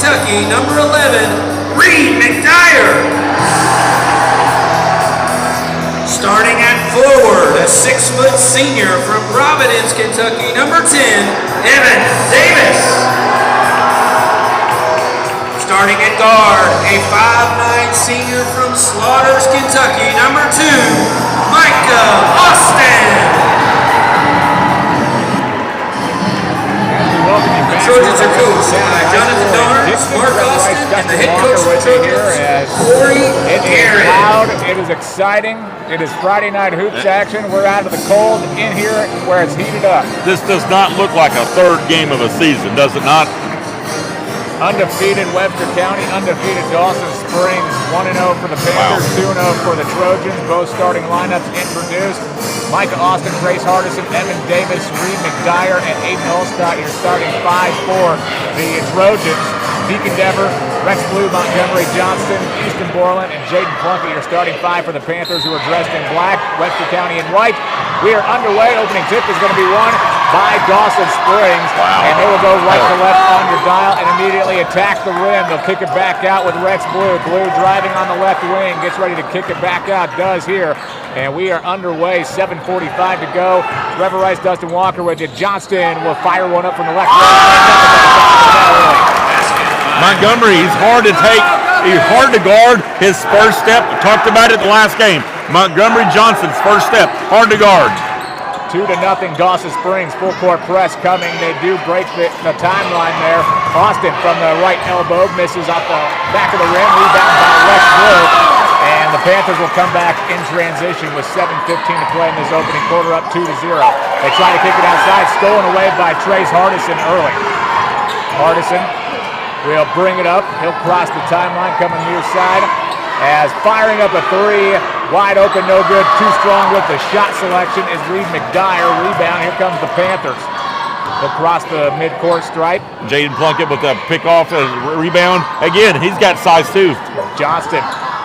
Kentucky, number 11, Reed McDyer. Starting at forward, a 6-foot senior from Providence, Kentucky, number 10, Evan Davis. Starting at guard, a 5'9" senior from Slaughters, Kentucky, number 2, Micah Austin. The Trojans are coached by Jonathan Dorns, Mark Austin, and the head coach of the Trojans, Corey Garrett. It is exciting. It is Friday night hoops action. We're out of the cold in here where it's heated up. This does not look like a third game of a season, does it not? Undefeated Webster County, undefeated Dawson Springs, 1-0 for the Panthers, 2-0 for the Trojans. Both starting lineups introduced. Micah Austin, Grace Hardison, Evan Davis, Reed McDyer, and Aiden Olscott, your starting 5 for the Trojans. Deacon Dever, Rex Blue, Montgomery Johnston, Easton Borland, and Jaden Plunkett, your starting 5 for the Panthers, who are dressed in black. Webster County in white. We are underway. Opening tip is going to be won by Dawson Springs. Wow. And they will go right to left on your dial and immediately attack the rim. They'll kick it back out with Rex Blue. Blue driving on the left wing, gets ready to kick it back out, does here. And we are underway, 7:45 to go. Trevor Rice, Dustin Walker with you. Johnston will fire one up from the left wing. Montgomery, he's hard to take. He's hard to guard. His first step, we talked about it the last game. Montgomery Johnson's first step, hard to guard. 2-0 Dawson Springs, full court press coming. They do break the timeline there. Austin from the right elbow misses off the back of the rim, rebound by Rex Blue. And the Panthers will come back in transition with 7:15 to play in this opening quarter, up 2-0. They try to kick it outside, stolen away by Trace Hardison early. Hardison will bring it up. He'll cross the timeline, coming near side. As firing up a 3, wide open, no good, too strong with the shot selection is Reed McDyer. Rebound, here comes the Panthers. Across the midcourt stripe. Jaden Plunkett with a pick off, a rebound. Again, he's got size too. Johnston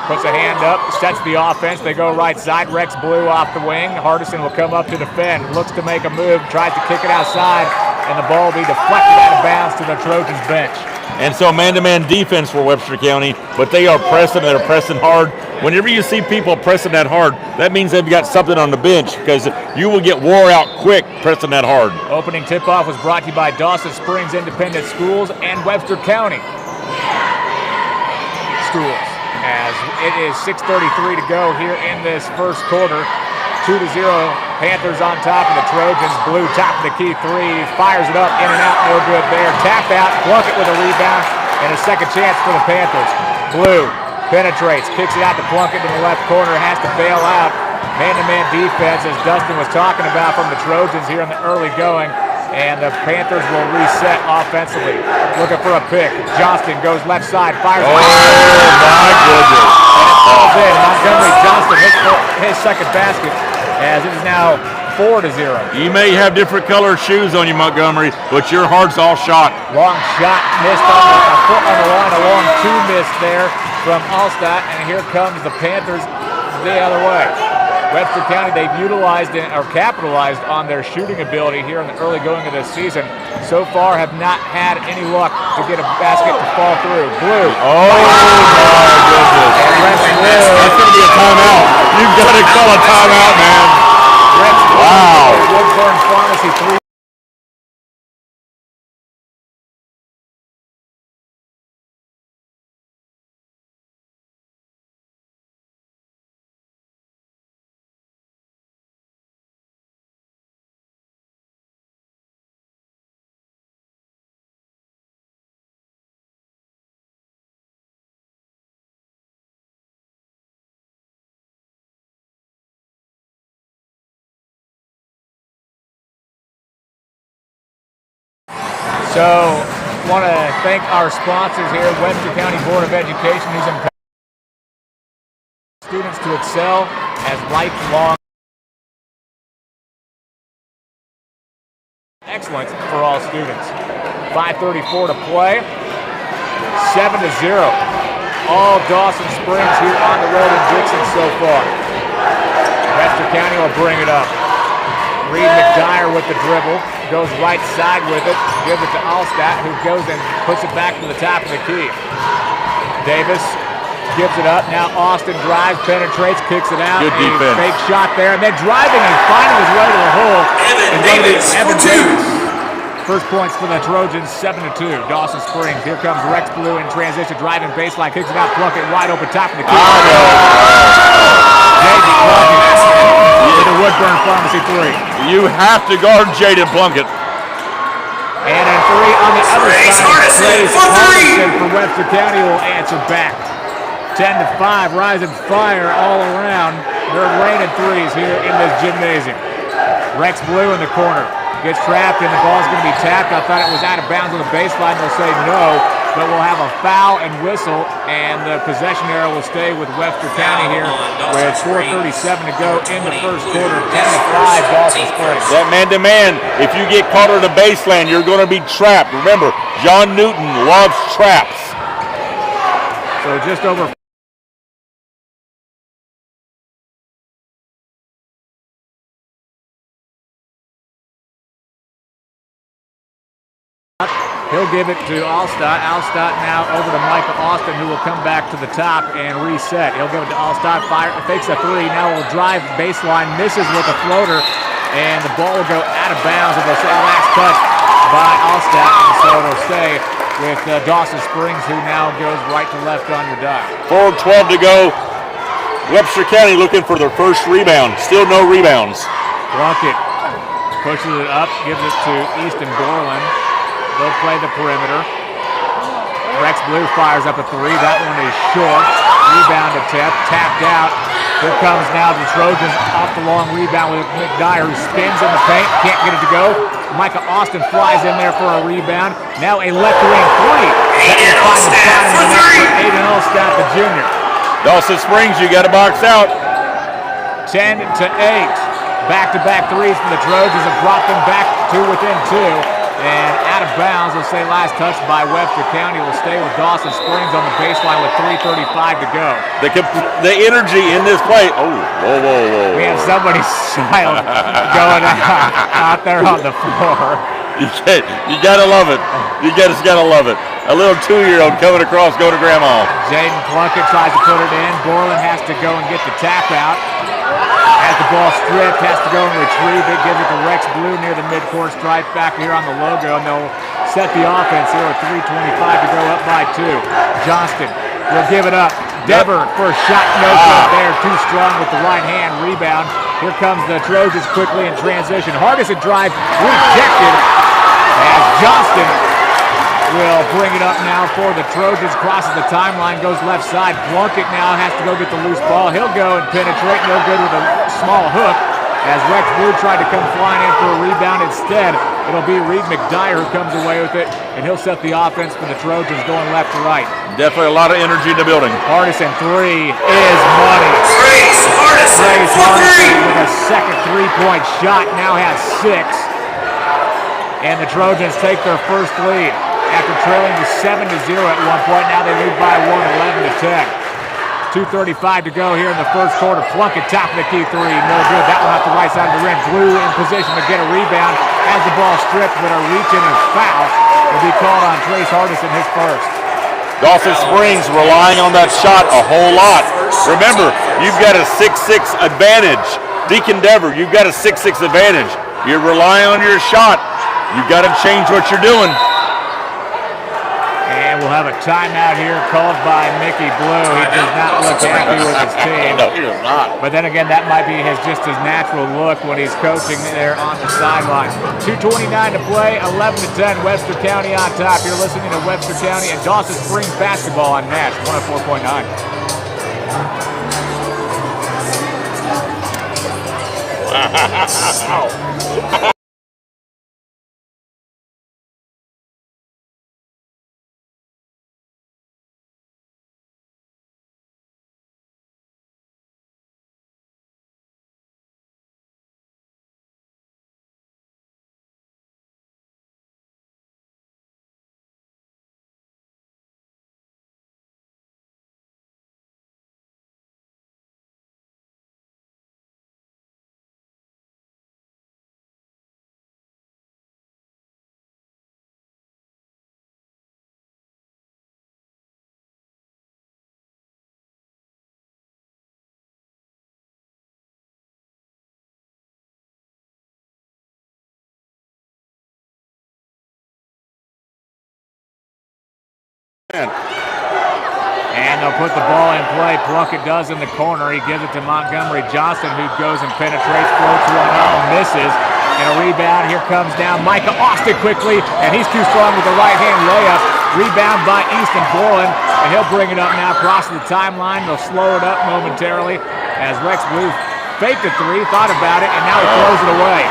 puts a hand up, sets the offense. They go right side. Rex Blue off the wing. Hardison will come up to defend. Looks to make a move, tries to kick it outside, and the ball will be deflected out of bounds to the Trojans bench. And so man-to-man defense for Webster County, but they are pressing, they're pressing hard. Whenever you see people pressing that hard, that means they've got something on the bench, because you will get wore out quick pressing that hard. Opening tip-off was brought to you by Dawson Springs Independent Schools and Webster County Schools. As it is 6:33 to go here in this first quarter. 2-0, Panthers on top of the Trojans. Blue top of the key 3, fires it up, in and out, no good there. Tap out, Plunkett with a rebound, and a second chance for the Panthers. Blue penetrates, kicks it out to Plunkett in the left corner, has to bail out. Man-to-man defense, as Dustin was talking about, from the Trojans here in the early going. And the Panthers will reset offensively. Looking for a pick. Johnston goes left side, fires. Oh, my goodness. And it falls in. Montgomery Johnston hits his second basket, as it is now 4-0. You may have different colored shoes on you, Montgomery, but your heart's all shot. Long shot missed on a foot on the line. A long 2 miss there from Allstott. And here comes the Panthers the other way. Webster County, they've utilized or capitalized on their shooting ability here in the early going of this season. So far have not had any luck to get a basket to fall through. Blue. Oh, my goodness. That's going to be a timeout. You've got to call a timeout, man. Wow. Woodburn Pharmacy 3. So, want to thank our sponsors here, Webster County Board of Education, who's empowering students to excel as lifelong excellence for all students. 5:34 to play, 7-0. All Dawson Springs here on the road in Dixon so far. Webster County will bring it up. Reed McDyer with the dribble, goes right side with it, gives it to Allstat, who goes and puts it back to the top of the key. Davis gives it up. Now Austin drives, penetrates, kicks it out. Good defense. Fake shot there, and then driving and finding his way to the hole. Evan Davis. First points for the Trojans, 7-2. Dawson Springs. Here comes Rex Blue in transition, driving baseline, kicks it out, Plunkett wide open, top of the key. Jaden Plunkett with a Woodburn Pharmacy three. You have to guard Jaden Plunkett. And a three on the other side. Trace Hardison for Webster County will answer back. 10-5, rising fire all around. They're raining threes here in this gymnasium. Rex Blue in the corner. Gets trapped and the ball's going to be tapped. I thought it was out of bounds on the baseline. They'll say no, but we'll have a foul and whistle, and the possession arrow will stay with Webster County here with 4:37 to go in the first quarter. 10-5, Dawson Springs. That man-to-man, if you get caught on the baseline, you're going to be trapped. Remember, John Newton loves traps. So just over. He'll give it to Allstott. Allstott now over to Michael Austin, who will come back to the top and reset. He'll give it to Allstott. Fakes a three. Now will drive baseline. Misses with a floater. And the ball will go out of bounds. And they'll say last touch by Allstott. And so it'll stay with Dawson Springs, who now goes right to left on your dial. 4:12 to go. Webster County looking for their first rebound. Still no rebounds. Plunkett pushes it up. Gives it to Easton Borland. They'll play the perimeter. Rex Blue fires up a three. That one is short. Rebound attempt. Tapped out. Here comes now the Trojans off the long rebound with McDyer, who spins in the paint. Can't get it to go. Micah Austin flies in there for a rebound. Now a left wing three. Aiden Allstat for three. Aiden Allstat, the junior. Dawson Springs, you got to box out. 10-8. Back-to-back threes from the Trojans have brought them back to within two. And out of bounds, they'll say last touch by Webster County will stay with Dawson Springs on the baseline with 3:35 to go. The energy in this play. Oh, whoa. We have somebody's child going out there on the floor. You gotta love it. You just gotta love it. A little 2-year-old coming across, going to grandma. Jaden Plunkett tries to put it in. Borland has to go and get the tap out. Has the ball stripped, has to go and retrieve it. Gives it to Rex Blue near the midcourt stripe back here on the logo, and they'll set the offense here with 3:25 to go, up by 2. Johnston will give it up. Dever for a shot, no good there. Too strong with the right hand rebound. Here comes the Trojans quickly in transition. Hardison drive rejected as Johnston will bring it up now for the Trojans. Crosses the timeline, goes left side. Plunkett now has to go get the loose ball. He'll go and penetrate, no good with a small hook. As Rex Blue tried to come flying in for a rebound instead, it'll be Reed McDyer who comes away with it, and he'll set the offense for the Trojans going left to right. Definitely a lot of energy in the building. Hardison three is money. Trace Hardison for three. With a second three-point shot, now has 6. And the Trojans take their first lead. After trailing to 7-0 at one point, now they lead by 1, 11-10. 2:35 to go here in the first quarter. Plunkett, top of the key three, no good. That one off the right side of the rim. Blue in position to get a rebound. Has the ball stripped, but a reach in and foul will be called on Trace Hardison, his first. Dawson Springs relying on that shot a whole lot. Remember, you've got a 6'6" advantage. Deacon Dever, you've got a 6'6" advantage. You're relying on your shot. You've got to change what you're doing. And we'll have a timeout here called by Mickey Blue. He does not look happy with his team. No, he does not. But then again, that might be just his natural look when he's coaching there on the sideline. 2:29 to play, 11-10, Webster County on top. You're listening to Webster County and Dawson Springs basketball on Nash 104.9. Wow. And they'll put the ball in play. Plunkett does in the corner. He gives it to Montgomery Johnson, who goes and penetrates, floats one up, misses. And a rebound. Here comes down Micah Austin quickly, and he's too strong with the right-hand layup. Rebound by Easton Borland, and he'll bring it up now across the timeline. They'll slow it up momentarily as Rex Blue faked a three, thought about it, and now he throws it away.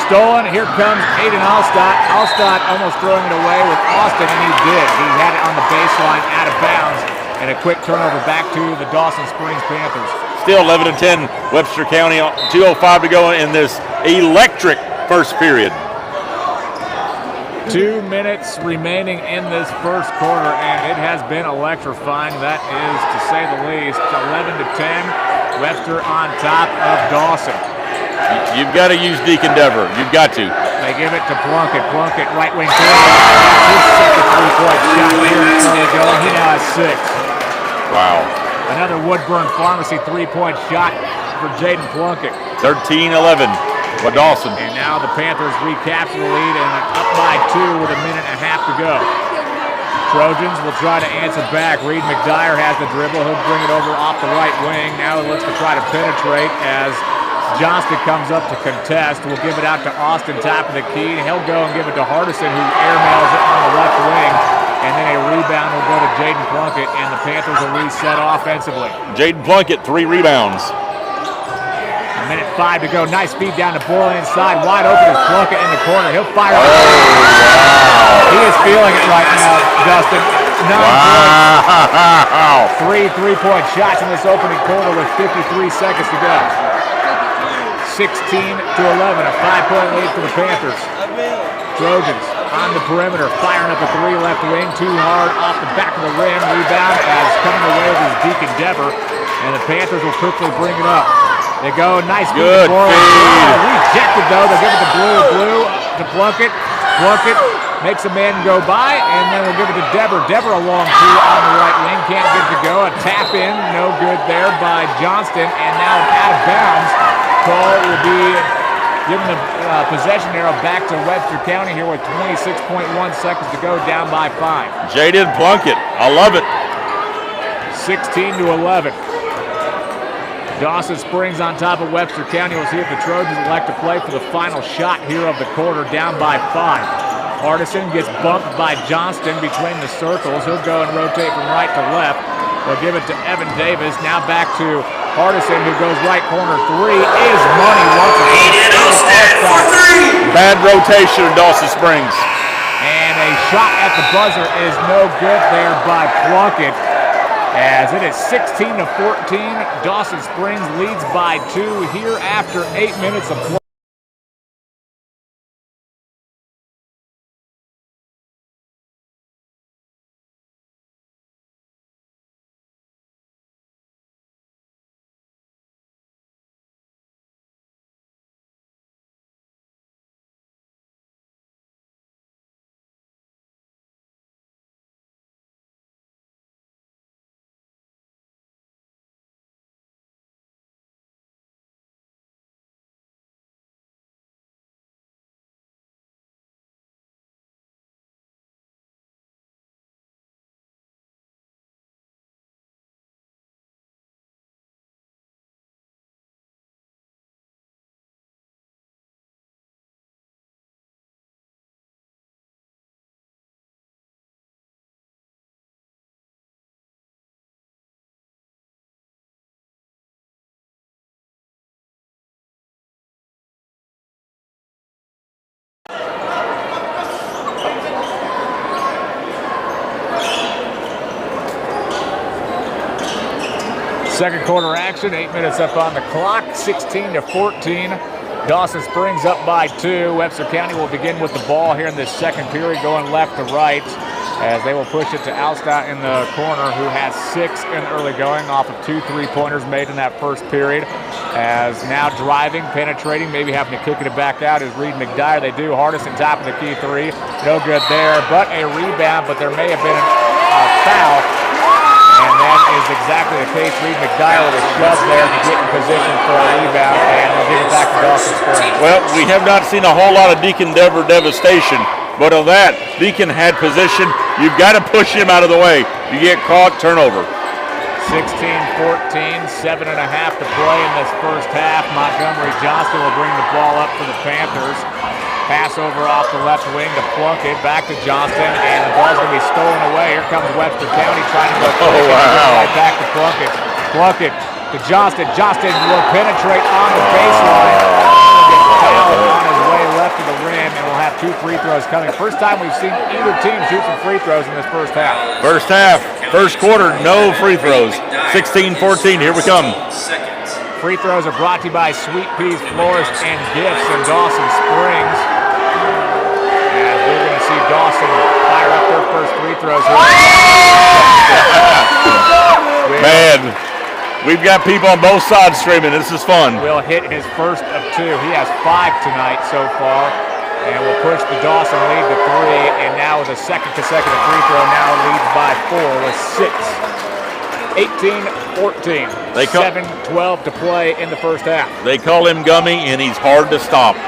Stolen. Here comes Aiden Alstott. Alstott almost throwing it away with Austin, and he did. He had it on the baseline out of bounds, and a quick turnover back to the Dawson Springs Panthers. Still 11-10 Webster County, 2:05 to go in this electric first period. 2 minutes remaining in this first quarter, and it has been electrifying. That is, to say the least. 11-10, Webster on top of Dawson. You've got to use Deacon Dever. You've got to. They give it to Plunkett. Plunkett, right wing corner. His second three-point shot here early going. He now has 6. Wow. Another Woodburn Pharmacy three-point shot for Jaden Plunkett. 13-11 for Dawson. And now the Panthers recapture the lead and up by 2 with a minute and a half to go. Trojans will try to answer back. Reed McDyer has the dribble. He'll bring it over off the right wing. Now he looks to try to penetrate as Johnston comes up to contest. We'll give it out to Austin, top of the key. He'll go and give it to Hardison, who airmails it on the left wing. And then a rebound will go to Jaden Plunkett, and the Panthers will reset offensively. Jaden Plunkett, 3 rebounds. A minute 5 to go. Nice feed down to Borland inside. Wide open is Plunkett in the corner. He'll fire it. Wow. He is feeling it right now, Dustin. 9 Wow. points. 3 3-point shots in this opening quarter with 53 seconds to go. 16-11, a 5-point lead for the Panthers. Trojans on the perimeter, firing up a 3 left wing, too hard off the back of the rim. Rebound as coming away with his Deacon Dever, and the Panthers will quickly bring it up. They go, nice good feed. Rejected though. They'll give it to Blue to Plunkett. Plunkett makes a man go by, and then we'll give it to Dever. Dever a long two on the right wing, can't get it to go. A tap in, no good there by Johnston, and now an out of bounds call will be giving the possession arrow back to Webster County here with 26.1 seconds to go, down by 5. Jaden Plunkett, I love it. 16-11. Dawson Springs on top of Webster County. We'll see if the Trojans elect to play for the final shot here of the quarter, down by 5. Hardison gets bumped by Johnston between the circles. He'll go and rotate from right to left. They'll give it to Evan Davis. Now back to Hardison, who goes right corner. 3 is money once again. Bad rotation in Dawson Springs. And a shot at the buzzer is no good there by Plunkett. As it is 16-14, Dawson Springs leads by 2 here after 8 minutes of play. Second quarter action, 8 minutes up on the clock, 16-14. Dawson Springs up by 2. Webster County will begin with the ball here in this second period, going left to right, as they will push it to Alstott in the corner, who has 6 in early going off of 2 3-pointers made in that first period. As now driving, penetrating, maybe having to kick it back out is Reed McDyer. They do. Hardison top of the key 3. No good there, but a rebound, but there may have been a foul. And that is exactly the case. Reed McDyer with a shove there to get in position for a rebound, and they'll give it back to Dawson Springs. Well, we have not seen a whole lot of Deacon Dever devastation But on that, Deacon had position. You've got to push him out of the way. You get caught, turnover. 16-14, 7.5 to play in this first half. Montgomery Johnston will bring the ball up for the Panthers. Pass over off the left wing to Plunkett, back to Johnston, and the ball's going to be stolen away. Here comes Webster County trying to go quick. Right back to Plunkett. Plunkett to Johnston. Johnston will penetrate on the baseline. Get fouled on his way left to the rim, and we'll have 2 free throws coming. First time we've seen either team shoot some free throws in this first half. First quarter, no free throws. 16-14, here we come. Free throws are brought to you by Sweet Peas Florist and Gifts in Dawson Springs. And we're going to see Dawson fire up their first free throws here. Man, we've got people on both sides streaming. This is fun. Will hit his first of 2. He has 5 tonight so far. And will push the Dawson lead to 3. And now with a second consecutive free throw, now leads by 4 with 6. 18-14, 7-12 to play in the first half. They call him Gummy, and he's hard to stop.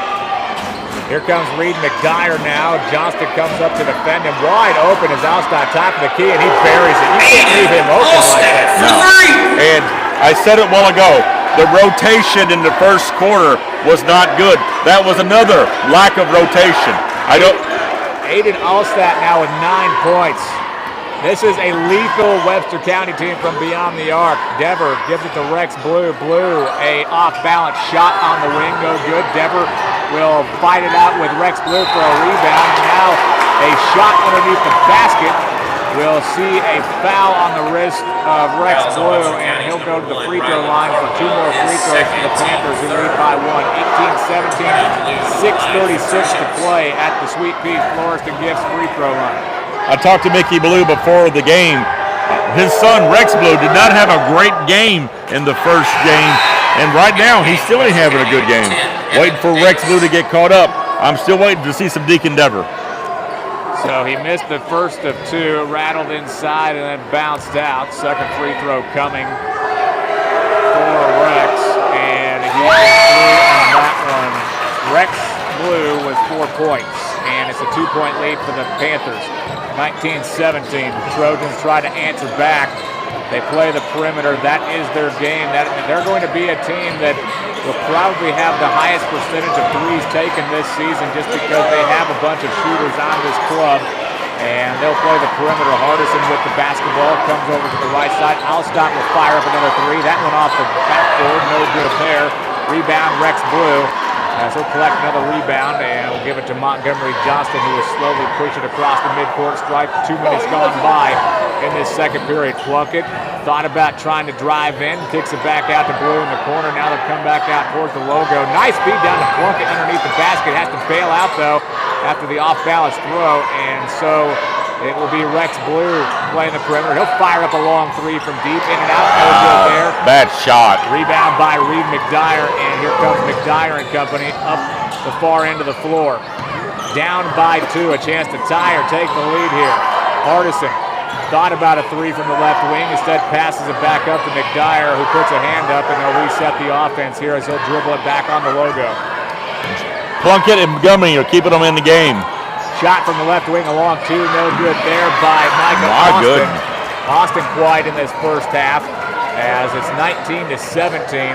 Here comes Reed McDyer now. Johnston comes up to defend him. Wide open is Alstott, top of the key, and he buries it. You can't leave him open like that. No. And I said it a while ago, the rotation in the first quarter was not good. That was another lack of rotation. Aiden Alstott now with 9 points. This is a lethal Webster County team from beyond the arc. Dever gives it to Rex Blue. Blue, a off-balance shot on the wing, no good. Dever will fight it out with Rex Blue for a rebound. Now a shot underneath the basket. We'll see a foul on the wrist of Rex Blue, and he'll go to the free throw line for 2 more free throws for the Panthers, who lead by 1. 18-17, 6:36 to play at the Sweet Peas Florist and Gifts free throw line. I talked to Mickey Blue before the game. His son, Rex Blue, did not have a great game in the first game. And right now, he's still ain't having a good game. Waiting for Rex Blue to get caught up. I'm still waiting to see some Deacon Dever. So he missed the first of 2, rattled inside, and then bounced out. Second free throw coming for Rex. And he is through on that one. Rex Blue with 4 points. And it's a 2-point lead for the Panthers. 19-17. The Trojans try to answer back. They play the perimeter. That is their game. They're going to be a team that will probably have the highest percentage of threes taken this season just because they have a bunch of shooters on this club. And they'll play the perimeter. Hardison with the basketball. Comes over to the right side. Alstott will fire up another 3. That one off the backboard. No good there. Rebound Rex Blue. As he'll collect another rebound, and we'll give it to Montgomery Johnston, who will slowly push it across the midcourt stripe. 2 minutes gone by in this second period. Plunkett thought about trying to drive in, kicks it back out to Blue in the corner. Now they'll come back out towards the logo. Nice feed down to Plunkett underneath the basket. Has to bail out, though, after the off-balance throw, and so it will be Rex Blue playing the perimeter. He'll fire up a long 3 from deep, in and out, no good there. Bad shot. Rebound by Reed McDyer, and here comes McDyer and company up the far end of the floor. Down by 2, a chance to tie or take the lead here. Hardison thought about a 3 from the left wing, instead passes it back up to McDyer, who puts a hand up, and they'll reset the offense here as he'll dribble it back on the logo. Plunkett and Montgomery are keeping them in the game. Shot from the left wing along 2, no good there by Micah Austin. Good. Austin quiet in this first half as it's 19-17.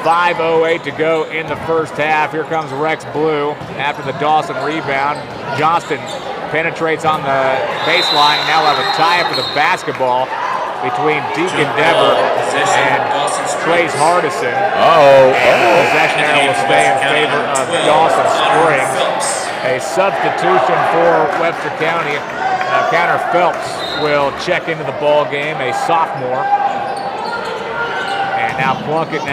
5:08 to go in the first half. Here comes Rex Blue after the Dawson rebound. Johnston penetrates on the baseline. Now we'll have a tie for the basketball between Deacon Dever and Trace Hardison. And the possession arrow will stay in favor of Dawson Springs. A substitution for Webster County. Counter Phelps will check into the ball game, a sophomore. And now Plunkett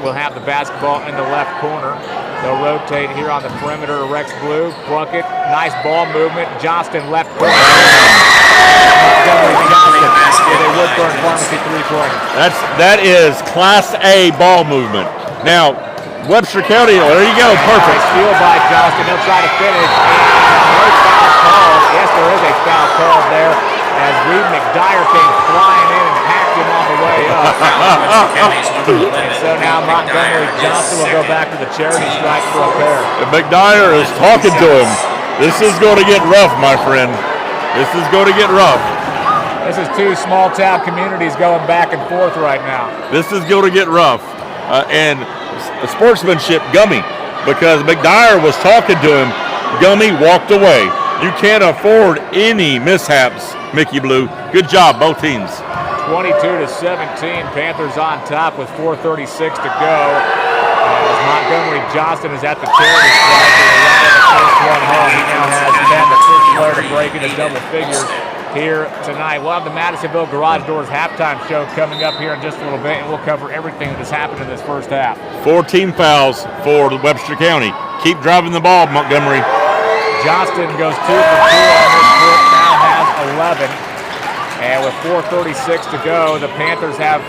will have the basketball in the left corner. They'll rotate here on the perimeter. Rex Blue, Plunkett, nice ball movement. Johnston left corner. Montgomery Johnston with a Woodburn Pharmacy 3-pointer. That is Class A ball movement. Now, Webster County, there you go, perfect. Steal by Johnston, he'll try to finish, and no foul called. Yes, there is a foul called there as Reed McDyer came flying in and hacked him on the way up. And so now Montgomery Johnston will go back to the charity stripe for a pair. And McDyer is talking to him. This is going to get rough, my friend. This is going to get rough. This is two small town communities going back and forth right now. This is going to get rough. And sportsmanship, Gummy, because McDyer was talking to him. Gummy walked away. You can't afford any mishaps, Mickey Blue. Good job, both teams. 22-17, Panthers on top with 4:36 to go. As Montgomery Johnston is at the charity stripe and allowed the first one home. He now has 10, the first player to break into double figures here tonight. We'll have the Madisonville Garage Doors halftime show coming up here in just a little bit, and we'll cover everything that has happened in this first half. 14 fouls for Webster County. Keep driving the ball, Montgomery. Johnston goes 2 for 2 on this trip, now has 11. And with 4:36 to go, the Panthers have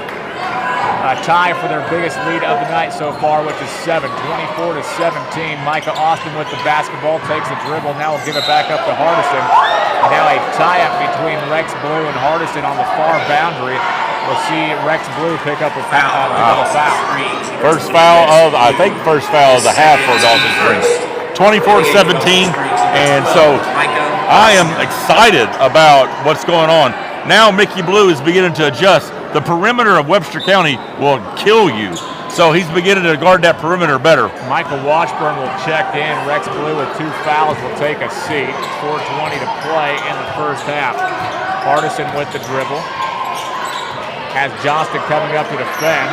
a tie for their biggest lead of the night so far, which is 7, 24-17. Micah Austin with the basketball, takes the dribble, now will give it back up to Hardison. Now a tie-up between Rex Blue and Hardison on the far boundary. We'll see Rex Blue pick up a foul. First foul of the half for Dawson Springs. 24-17, and so I am excited about what's going on. Now Mickey Blue is beginning to adjust. The perimeter of Webster County will kill you. So he's beginning to guard that perimeter better. Michael Washburn will check in. Rex Blue with 2 fouls will take a seat. 4:20 to play in the first half. Hardison with the dribble. Has Johnston coming up to defend.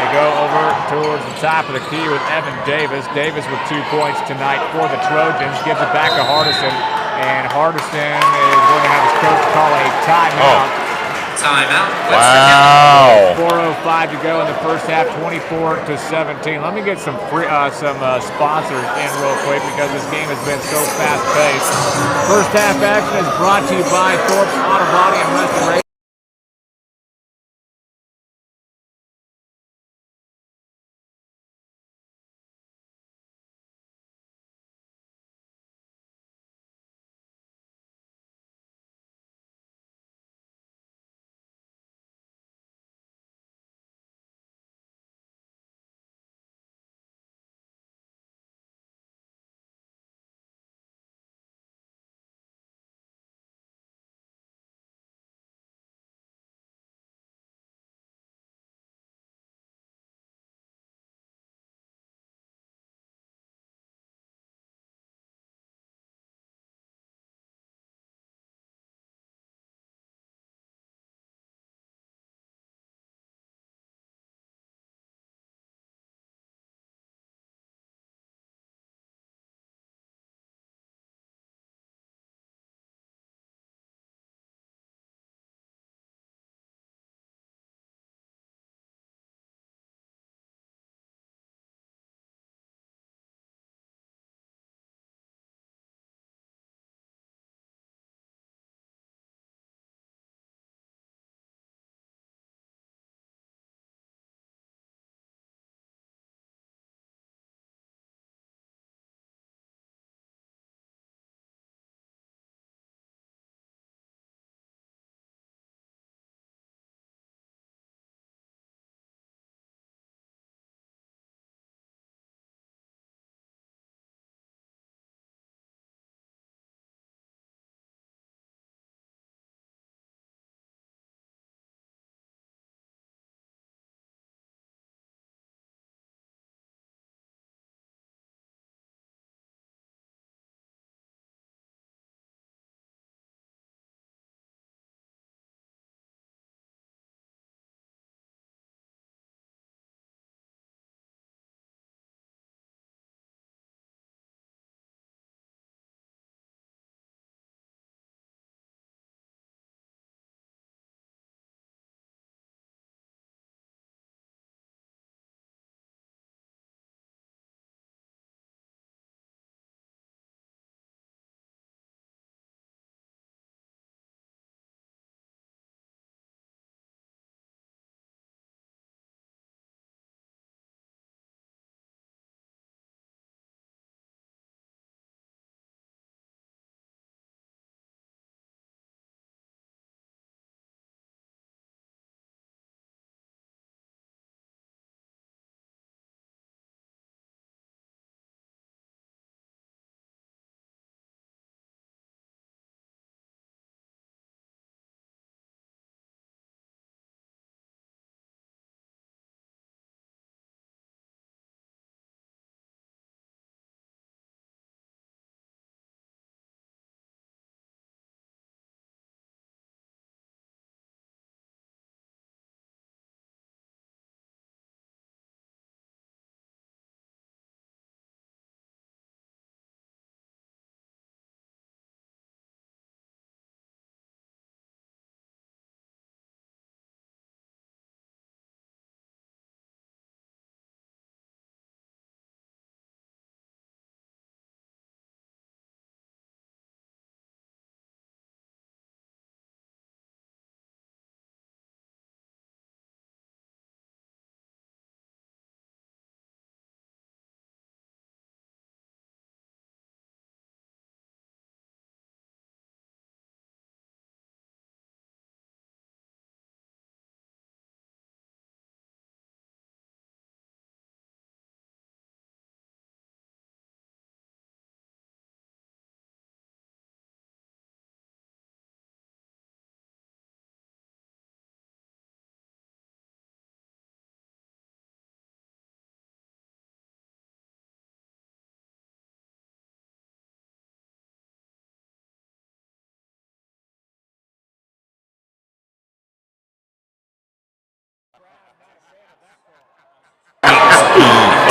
They go over towards the top of the key with Evan Davis. Davis with 2 points tonight for the Trojans. Gives it back to Hardison. And Hardison is going to have his coach call a timeout. Timeout. Wow. 4:05 to go in the first half, 24-17. Let me get some sponsors in real quick because this game has been so fast-paced. First half action is brought to you by Thorpe's Auto Body and Restoration.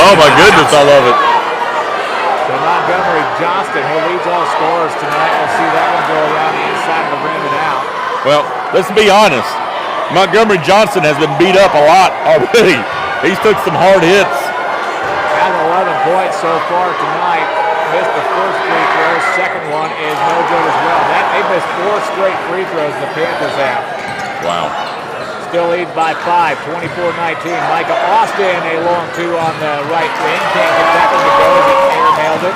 Oh my goodness, I love it. So Montgomery Johnston, who leads all scorers tonight, we'll see that one go around the inside of the rim and out. Well, let's be honest. Montgomery Johnson has been beat up a lot already. He's took some hard hits. Has 11 points so far tonight. Missed the first free throw. Second one is no good as well. They missed 4 straight free throws the Panthers have. Wow. Still lead by 5, 24-19. Micah Austin, a long 2 on the right wing. Can't get that one to go as he air nailed it.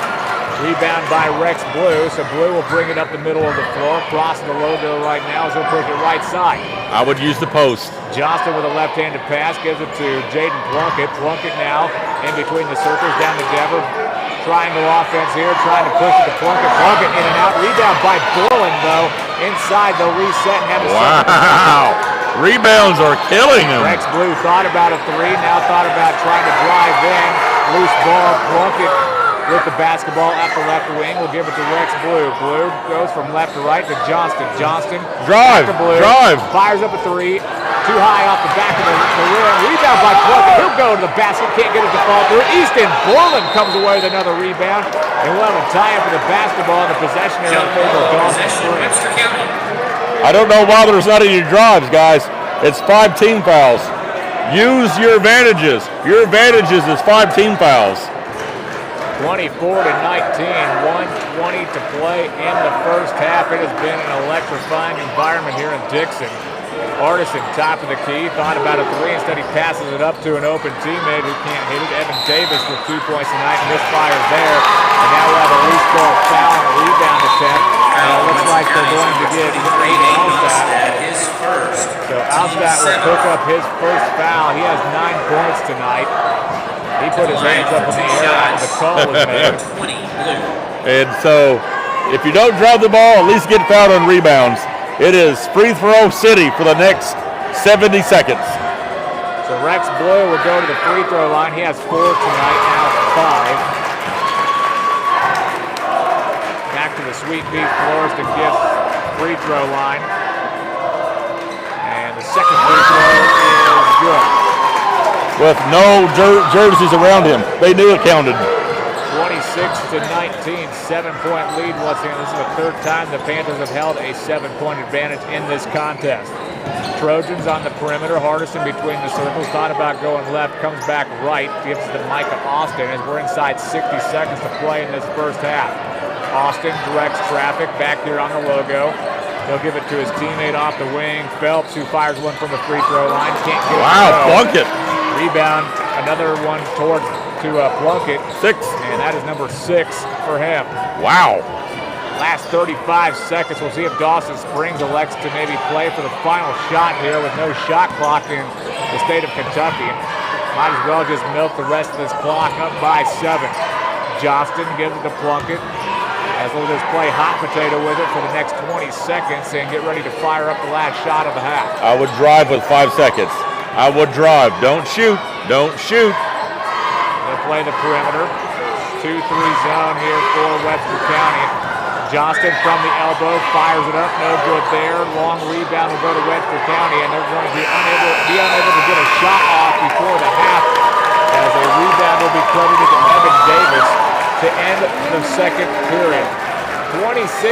Rebound by Rex Blue, so Blue will bring it up the middle of the floor. Crossing the logo right now as he'll push it right side. I would use the post. Johnston with a left-handed pass, gives it to Jaden Plunkett. Plunkett now in between the circles down to Dever. Triangle offense here, trying to push it to Plunkett. Plunkett in and out. Rebound by Borland, though. Inside, they'll reset and have a second. Wow. Rebounds are killing him. Rex Blue thought about a 3, now thought about trying to drive in. Loose ball, Plunkett with the basketball at the left wing. We'll give it to Rex Blue. Blue goes from left to right to Johnston. Johnston Drive, back to Blue. drive. Fires up a 3. Too high off the back of the rim. Rebound by Plunkett. He'll go to the basket. Can't get it to fall through. Easton Borland comes away with another rebound. And we'll have a tie-up for the basketball. The possession here in favor of Dawson. Webster County. I don't know why there's not any drives, guys. It's 5 team fouls. Use your advantages. Your advantages is 5 team fouls. 24-19, 1:20 to play in the first half. It has been an electrifying environment here in Dixon. Artisan, top of the key, thought about a 3. Instead, he passes it up to an open teammate who can't hit it. Evan Davis with 2 points tonight, and misfires there. And now we'll have a loose ball foul and a rebound attempt. And it looks like they're going to get Alstat. His first. So Alstat will pick up his first foul. He has 9 points tonight. He put his hands up in the air after the call was made. 20 Blue. And so, if you don't drive the ball, at least get fouled on rebounds. It is free throw city for the next 70 seconds. So Rex Blue will go to the free throw line. He has 4 tonight, now 5. Back to the Sweet Pea Florist and Gift free throw line. And the second free throw is good. With no jerseys around him. They knew it counted. 26-19, 7-point lead once again. This is the 3rd time the Panthers have held a 7-point advantage in this contest. Trojans on the perimeter, Hardison between the circles, thought about going left, comes back right, gives it to Micah Austin as we're inside 60 seconds to play in this first half. Austin directs traffic back here on the logo. He'll give it to his teammate off the wing, Phelps, who fires one from the free throw line. Can't get it. Wow, Plunkett. Rebound, another one towards to Plunkett. 6. And that is number 6 for him. Wow. Last 35 seconds. We'll see if Dawson Springs elects to maybe play for the final shot here with no shot clock in the state of Kentucky. Might as well just milk the rest of this clock up by 7. Johnston gives it to Plunkett. As we'll just play hot potato with it for the next 20 seconds and get ready to fire up the last shot of the half. I would drive with 5 seconds. I would drive. Don't shoot. Don't shoot. They'll play the perimeter. 2-3 zone here for Webster County. Johnston from the elbow, fires it up, no good there. Long rebound will go to Webster County, and they're going to be unable to get a shot off before the half, as a rebound will be credited to Evan Davis to end the second period. 26.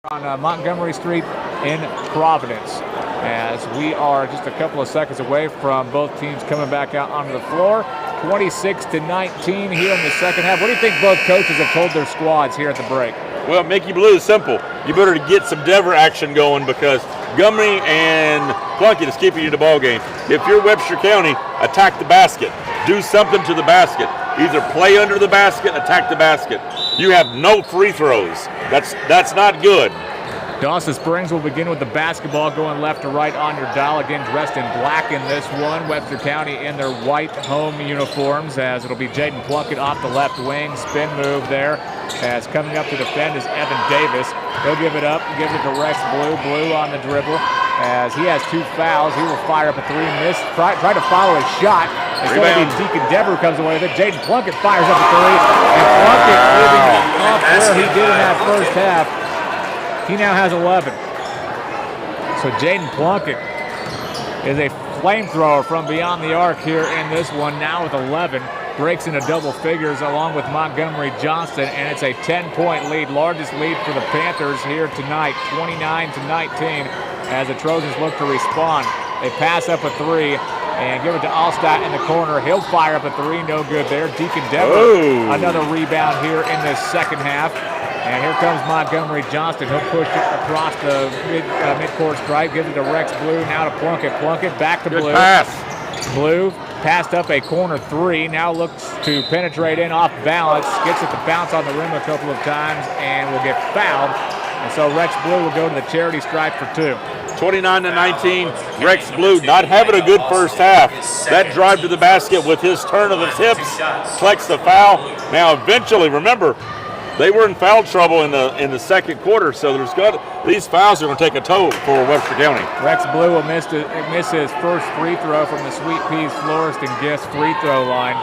on Montgomery Street in Providence, as we are just a couple of seconds away from both teams coming back out onto the floor. 26-19 here in the second half. What do you think both coaches have told their squads here at the break? Well, Mickey Blue is simple. You better get some Denver action going because Montgomery and Plunkett is keeping you in the ball game. If you're Webster County, attack the basket. Do something to the basket. Either play under the basket, attack the basket. You have no free throws. That's not good. Dawson Springs will begin with the basketball going left to right on your dial. Again, dressed in black in this one. Webster County in their white home uniforms, as it'll be Jaden Plunkett off the left wing. Spin move there. As coming up to defend is Evan Davis. He'll give it up, gives it to Rex Blue. Blue on the dribble. As he has 2 fouls, he will fire up a 3. Miss. Try to follow his shot. It's going to be Deacon Dever who comes away with it. Jaden Plunkett fires up a 3. And Plunkett living off where he did in that first half. He now has 11. So Jaden Plunkett is a flamethrower from beyond the arc here in this one. Now with 11, breaks into double figures along with Montgomery Johnston, and it's a 10-point lead, largest lead for the Panthers here tonight, 29-19, as the Trojans look to respond. They pass up a 3 and give it to Allstott in the corner. He'll fire up a 3, no good there. Deacon Dever, another rebound here in this second half. And here comes Montgomery Johnston. He'll push it across the midcourt stripe. Gives it to Rex Blue. Now to Plunkett. Plunkett back to Blue. Good pass. Blue passed up a corner 3. Now looks to penetrate in off balance. Gets it to bounce on the rim a couple of times and will get fouled. And so Rex Blue will go to the charity stripe for 2. 29-19. Rex Blue not having a good first half. That drive to the basket with his turn of his hips collects the foul. Now eventually, remember, they were in foul trouble in the second quarter, so these fouls are going to take a toll for Webster County. Rex Blue will miss his first free throw from the Sweet Peas Florist and Gifts free throw line.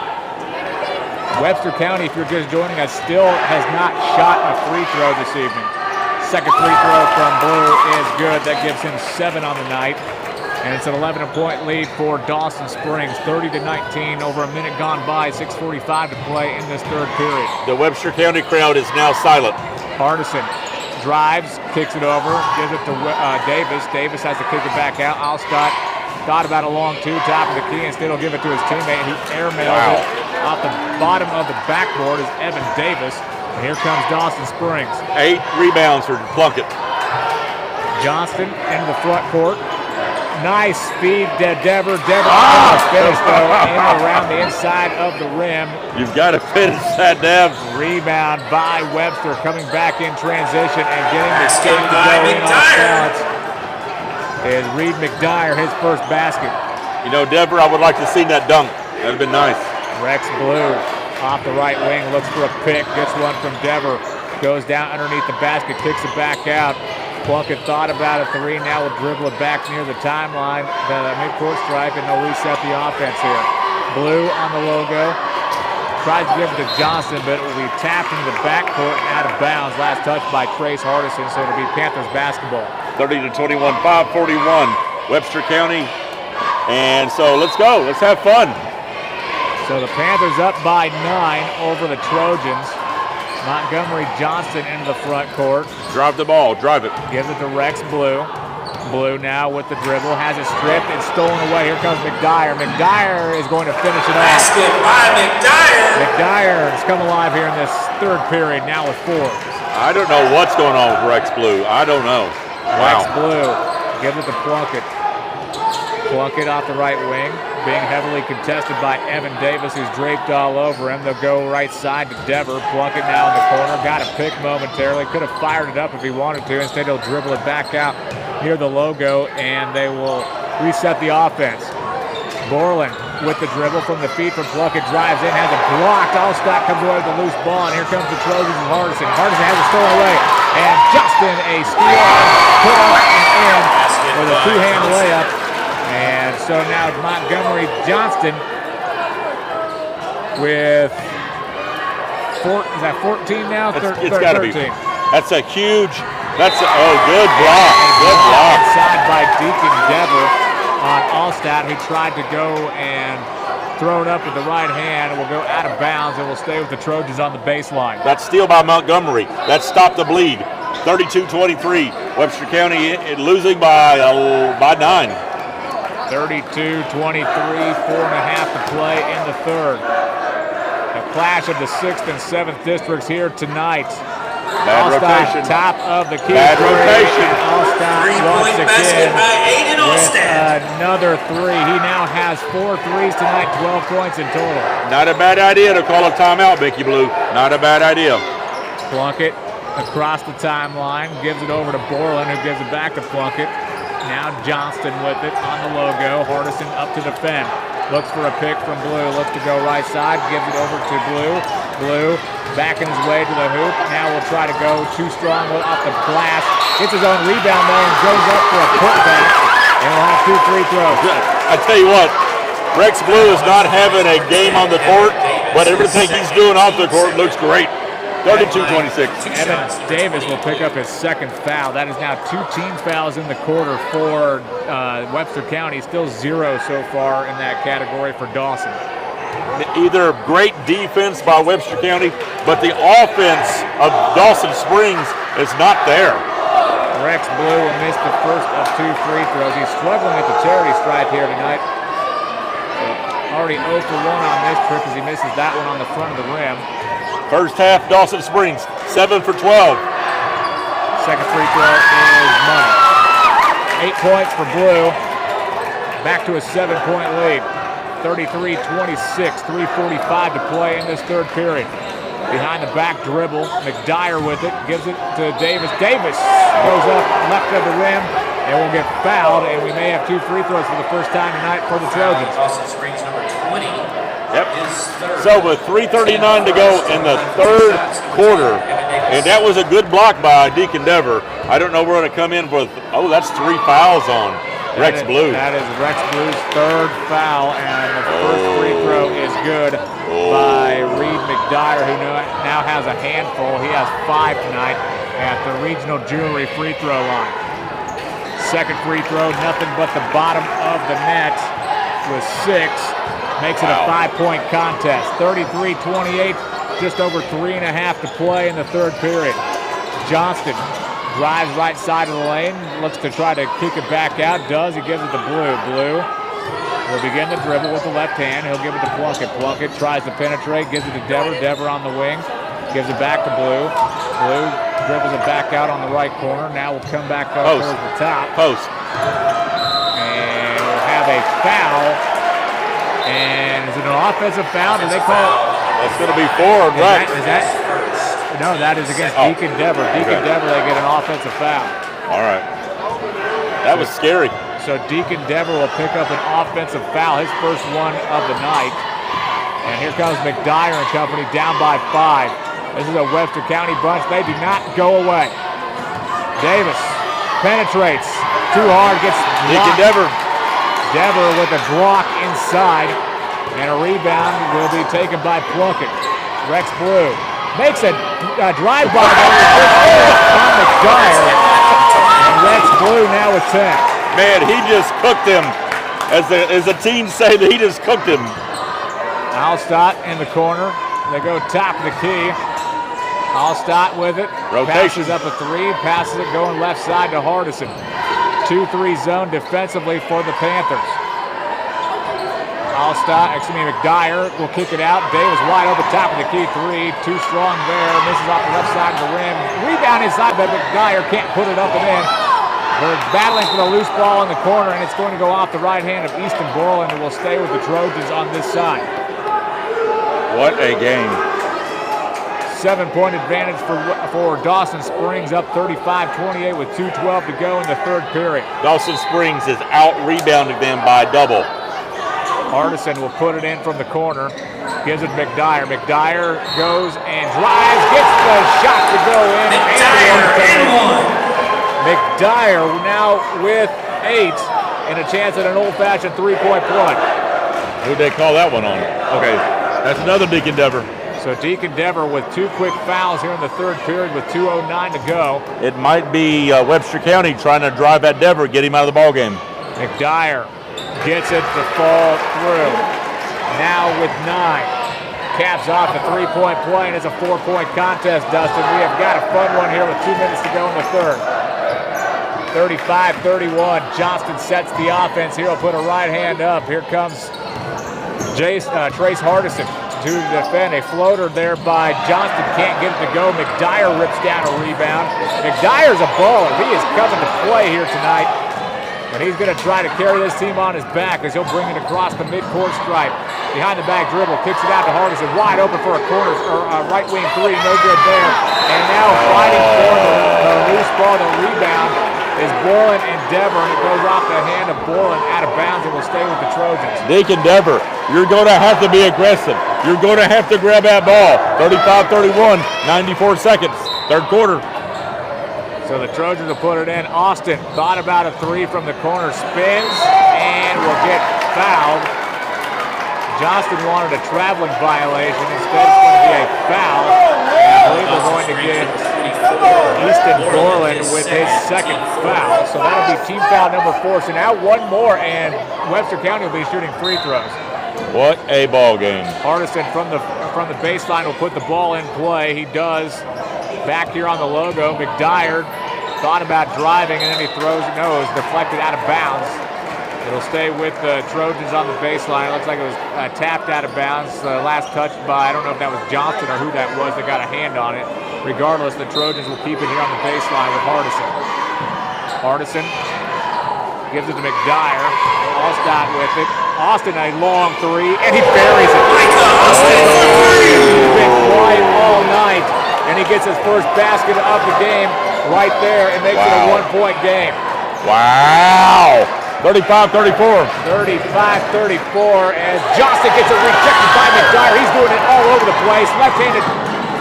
Webster County, if you're just joining us, still has not shot a free throw this evening. Second free throw from Blue is good. That gives him 7 on the night. And it's an 11-point lead for Dawson Springs, 30-19, over a minute gone by, 6:45 to play in this third period. The Webster County crowd is now silent. Hardison drives, kicks it over, gives it to Davis. Davis has to kick it back out. Allstott thought about a long 2, top of the key, instead he'll give it to his teammate. He airmails it off the bottom of the backboard is Evan Davis. And here comes Dawson Springs. 8 rebounds for Plunkett. Johnston into the front court. Nice speed to Dever. Finish though in around the inside of the rim. You've got to finish that, Dev. Rebound by Webster, coming back in transition and getting the game to go in off balance. Is Reed McDyer his first basket. You know, Dever, I would like to have seen that dunk. That would have been nice. Rex Blue off the right wing, looks for a pick, gets one from Dever, goes down underneath the basket, kicks it back out. Plunkett thought about a 3, now will dribble it back near the timeline, the midcourt stripe, and they'll reset the offense here. Blue on the logo, tries to give it to Johnson, but it will be tapped into the backcourt and out of bounds. Last touch by Trace Hardison, so it'll be Panthers basketball. 30-21, 5:41, Webster County. And so let's go, let's have fun. So the Panthers up by 9 over the Trojans. Montgomery Johnston into the front court. Drive the ball, drive it. Gives it to Rex Blue. Blue now with the dribble, has it stripped and stolen away. Here comes McDyer. McDyer is going to finish it off. Basket by McDyer. McDyer has come alive here in this third period, now with 4. I don't know what's going on with Rex Blue. I don't know. Rex Blue gives it to Plunkett. Plunkett off the right wing, being heavily contested by Evan Davis, who's draped all over him. They'll go right side to Dever. Plunkett now in the corner, got a pick momentarily. Could have fired it up if he wanted to. Instead, he'll dribble it back out near the logo, and they will reset the offense. Borland with the dribble from the feet from Plunkett, drives in, has it blocked. Allstott comes away with a loose ball, and here comes the Trojans and Hardison. Hardison has it stolen away, and Justin a steal, put up and in with a 2-hand layup. And so now it's Montgomery Johnston with is that 14 now? It's got to be. That's a huge. Good block. Good block. Inside by Deacon Dever on Allstott. He tried to go and throw it up with the right hand. It will go out of bounds and will stay with the Trojans on the baseline. That's steal by Montgomery. That stopped the bleed. 32-23. Webster County losing by 9. 32-23, 4.5 to play in the third. A clash of the 6th and 7th districts here tonight. Bad rotation. Top of the key. Bad rotation. Allstott once again with another 3. He now has 4 threes tonight, 12 points in total. Not a bad idea to call a timeout, Mickey Blue. Not a bad idea. Plunkett across the timeline, gives it over to Borland, who gives it back to Plunkett. Now Johnston with it on the logo. Hardison up to defend. Looks for a pick from Blue. Looks to go right side. Gives it over to Blue. Blue backing his way to the hoop. Now will try to go too strong off the glass. Gets his own rebound there and goes up for a putback. And we'll have 2 free throws. I tell you what, Rex Blue is not having a game on the court, but everything he's doing off the court looks great. 32-26. Evan Davis will pick up his second foul. That is now 2 team fouls in the quarter for Webster County. Still 0 so far in that category for Dawson. Either great defense by Webster County, but the offense of Dawson Springs is not there. Rex Blue will miss the first of 2 free throws. He's struggling at the charity stripe here tonight. So already 0 for 1 on this trip as he misses that one on the front of the rim. First half, Dawson Springs, 7 for 12. Second free throw is money. 8 points for Blue. Back to a 7-point lead. 33-26, 3:45 to play in this third period. Behind the back dribble, McDyer with it, gives it to Davis. Davis goes up left of the rim and will get fouled, and we may have 2 free throws for the first time tonight for the Trojans. Dawson Springs number 20. Yep. So with 3:39 to go in the third quarter, and that was a good block by Deacon Dever. I don't know we're going to come in with, that's 3 fouls on Rex Blue. That is Rex Blue's third foul, and the first free throw is good by Reed McDyer, who now has a handful. He has 5 tonight at the regional jewelry free throw line. Second free throw, nothing but the bottom of the net with 6. Makes it a 5-point contest. 33-28, just over 3.5 to play in the third period. Johnston drives right side of the lane, looks to try to kick it back out. Does, he gives it to Blue. Blue will begin the dribble with the left hand. He'll give it to Plunkett. Plunkett tries to penetrate, gives it to Dever. Dever on the wing, gives it back to Blue. Blue dribbles it back out on the right corner. Now we'll come back up towards the top. Post. And we'll have a foul. And is it an offensive foul? Do they call it? That's going to be forward, right? No, that is against Deacon Dever. Deacon Dever, they get an offensive foul. All right. That was scary. So Deacon Dever will pick up an offensive foul, his first one of the night. And here comes McDyer and company down by 5. This is a Webster County bunch. They do not go away. Davis penetrates too hard, gets Deacon Dever. Dever with a block inside, and a rebound will be taken by Plunkett. Rex Blue makes a drive-by on McDyer, and Rex Blue now with 10. Man, he just cooked him. As the team say, that he just cooked him. Allstott in the corner. They go top of the key. Allstott with it. Rotation. Passes up a 3, passes it going left side to Hardison. 2-3 zone defensively for the Panthers. McDyer will kick it out. Davis wide open top of the key 3. Too strong there. Misses off the left side of the rim. Rebound inside, but McDyer can't put it up and in. They're battling for the loose ball in the corner, and it's going to go off the right hand of Easton Borland, and will stay with the Trojans on this side. What a game. 7-point advantage for Dawson Springs, up 35-28 with 2:12 to go in the third period. Dawson Springs is out-rebounding them by double. Hardison will put it in from the corner. Gives it to McDyer. McDyer goes and drives. Gets the shot to go in. McDyer now with 8 and a chance at an old-fashioned 3-point play. Who'd they call that one on? Okay, that's another Deacon Dever. So Deacon Dever with 2 quick fouls here in the third period with 2:09 to go. It might be Webster County trying to drive at Dever, get him out of the ballgame. McDyer gets it to fall through. Now with 9. caps off the three-point play, and it's a 4-point contest, Dustin. We have got a fun one here with 2 minutes to go in the third. 35-31. Johnston sets the offense here. He'll put a right hand up. Here comes Trace Hardison to defend. A floater there by Johnston. Can't get it to go. McDyer rips down a rebound. McDyer's a baller. He is coming to play here tonight. And he's going to try to carry this team on his back as he'll bring it across the midcourt stripe. Behind the back dribble, kicks it out to Hardison. Wide open for a corner, or a right wing three. No good there. And now fighting for the loose ball, the rebound is Borland and Dever, and it goes off the hand of Borland out of bounds and will stay with the Trojans. Deacon Dever, you're going to have to be aggressive. You're going to have to grab that ball. 35-31, 94 seconds, third quarter. So the Trojans will put it in. Austin thought about a three from the corner, spins, and will get fouled. Johnston wanted a traveling violation. Instead, it's going to be a foul. I believe we're going to get Easton Borland with his second foul. So that'll be team foul number 4. So now one more, and Webster County will be shooting free throws. What a ball game. Hardison from the baseline will put the ball in play. He does. Back here on the logo, McDyer thought about driving, and then he throws it. No, it was deflected out of bounds. It'll stay with the Trojans on the baseline. It looks like it was tapped out of bounds. Last touch by, I don't know if that was Johnston or who that was that got a hand on it. Regardless, the Trojans will keep it here on the baseline with Hardison. Hardison gives it to McDyer. Allstott with it. Austin, a long three, and he buries it. He's been quiet all night. And he gets his first basket of the game right there and makes it a 1-point game. Wow. 35-34. 35-34 as Johnston gets it rejected by McDyer. He's doing it all over the place. Left-handed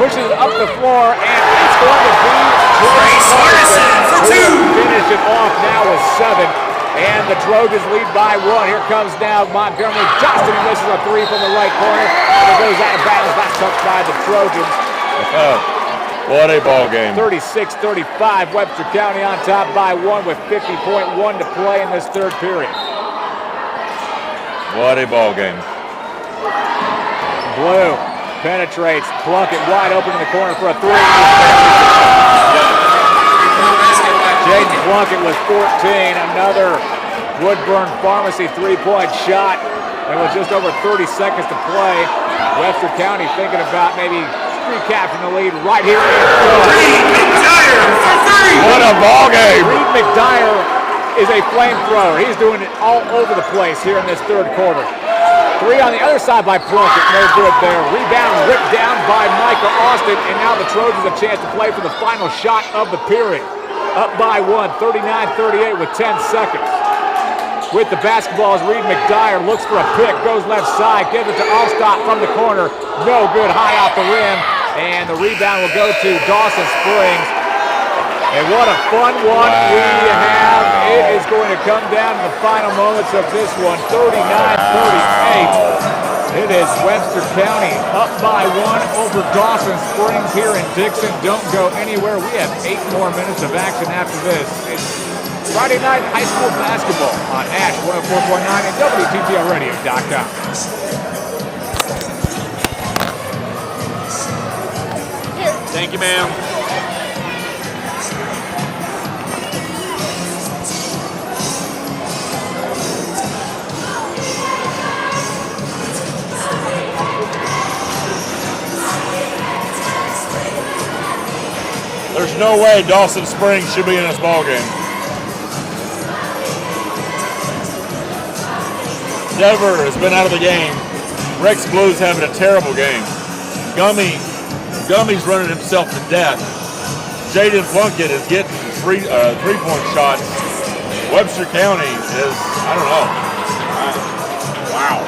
pushes it up the floor, and it's going to be Trace Hardison for 2. Finish it off now with 7. And the Trojans lead by 1. Here comes now Montgomery. Johnston misses a three from the right corner. And it goes out of bounds. That's touched by the Trojans. What a ball game. 36-35, Webster County on top by 1 with 50.1 to play in this third period. What a ball game. Blue penetrates, Plunkett wide open in the corner for a three. Jaden Plunkett with 14, another Woodburn Pharmacy three-point shot. And with just over 30 seconds to play, Webster County thinking about maybe recapturing the lead right here. Reed McDyer for 3. What a ball game. Reed McDyer is a flamethrower. He's doing it all over the place here in this third quarter. 3 on the other side by Plunkett. No good there. Rebound ripped down by Micah Austin, and now the Trojans a chance to play for the final shot of the period. Up by 1, 39-38 with 10 seconds. With the basketball as Reed McDyer looks for a pick, goes left side, gives it to Allstott from the corner. No good, high off the rim. And the rebound will go to Dawson Springs. And what a fun one we have. It is going to come down to the final moments of this one, 39-38. It is Webster County up by 1 over Dawson Springs here in Dixon. Don't go anywhere. We have 8 more minutes of action after this. It's Friday night high school basketball on Ash 104.9 and WTTLradio.com. Thank you, ma'am. There's no way Dawson Springs should be in this ball game. Dever has been out of the game. Rex Blue's having a terrible game. Gummy's running himself to death. Jaden Plunkett is getting three-point shots. Webster County is, I don't know. Wow.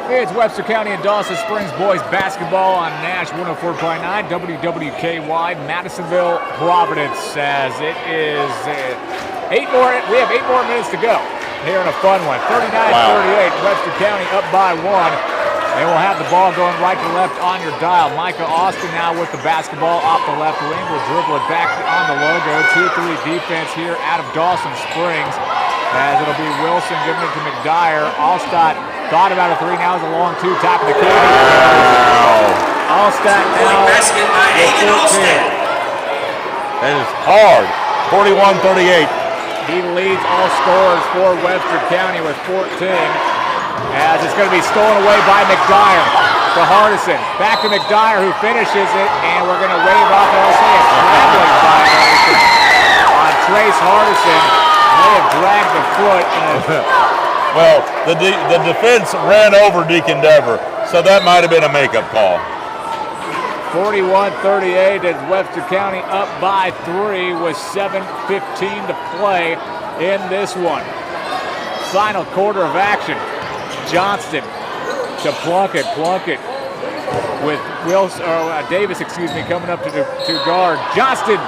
It's Webster County and Dawson Springs boys basketball on Nash 104.9 WWKY Madisonville Providence as it is we have 8 more minutes to go here in a fun one. 39-38 Webster Webster County up by 1. They will have the ball going right to left on your dial. Micah Austin now with the basketball off the left wing. Will dribble it back on the logo. 2-3 defense here out of Dawson Springs. As it'll be Wilson giving it to McDyer. Allstott thought about a three. Now is a long two. Top of the key. Allstott now basket by Hagen Allstott. That is hard. 41-38. He leads all scorers for Webster County with 14. As it's going to be stolen away by McDyer to Hardison. Back to McDyer who finishes it, and we're going to wave off. I'll say a traveling violation on Trace Hardison. May have dragged the foot. Well, the defense ran over Deacon Dever, so that might have been a makeup call. 41-38 as Webster County up by 3 with 7:15 to play in this one. Final quarter of action. Johnston to Plunkett. Plunkett with Davis, coming up to guard. Johnston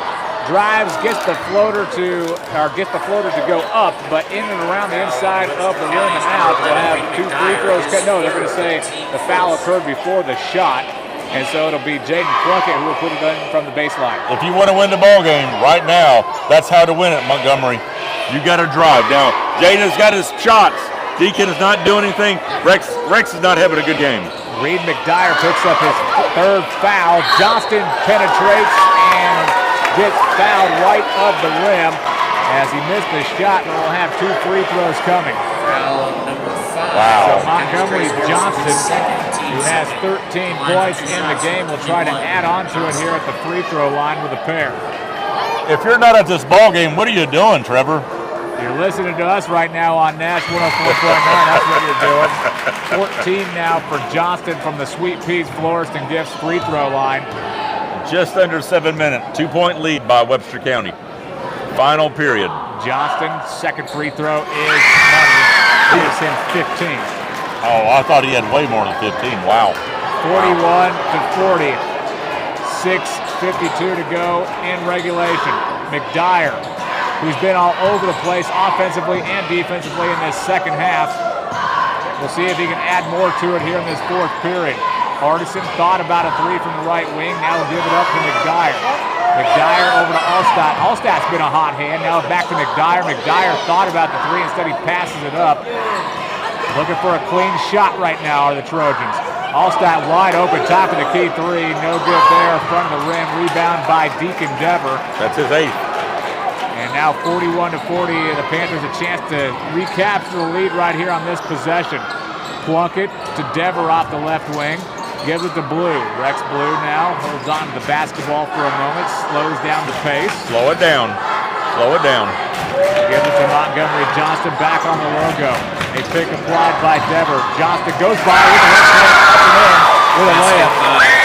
drives, gets the floater to go up, but in and around the inside of the rim and out. We'll have 2 free throws. No, they're going to say the foul occurred before the shot. And so it'll be Jaden Plunkett who will put it in from the baseline. If you want to win the ball game right now, that's how to win it, Montgomery. You got to drive. Now, Jaden's got his shots. Deacon is not doing anything. Rex is not having a good game. Reed McDyer picks up his 3rd foul. Johnston penetrates and gets fouled right of the rim as he missed the shot, and we'll have 2 free throws coming. Foul number 5. Wow. So Montgomery Johnston, who has 13 points in the game, will try to add on to it here at the free throw line with a pair. If you're not at this ball game, what are you doing, Trevor? You're listening to us right now on Nash 104.9. That's what you're doing. 14 now for Johnston from the Sweet Peas Florist and Gifts free throw line. Just under 7 minutes. 2-point lead by Webster County. Final period. Johnston, 2nd free throw is money. Gives him 15. Oh, I thought he had way more than 15. Wow. 41-40. 6:52 to go in regulation. McDyer, who's been all over the place offensively and defensively in this second half. We'll see if he can add more to it here in this 4th period. Hardison thought about a 3 from the right wing. Now he'll give it up to McDyer. McDyer over to Allstott. Allstott's been a hot hand. Now back to McDyer. McDyer thought about the 3. Instead, he passes it up. Looking for a clean shot right now are the Trojans. Allstott wide open, top of the key 3. No good there. Front of the rim. Rebound by Deacon Dever. That's his 8th. And now 41-40, the Panthers a chance to recapture the lead right here on this possession. Plunkett to Dever off the left wing. Gives it to Blue. Rex Blue now holds on to the basketball for a moment. Slows down the pace. Slow it down. Slow it down. Gives it to Montgomery Johnston back on the logo. A pick applied by Dever. Johnston goes by with the left hand up and in with a layup.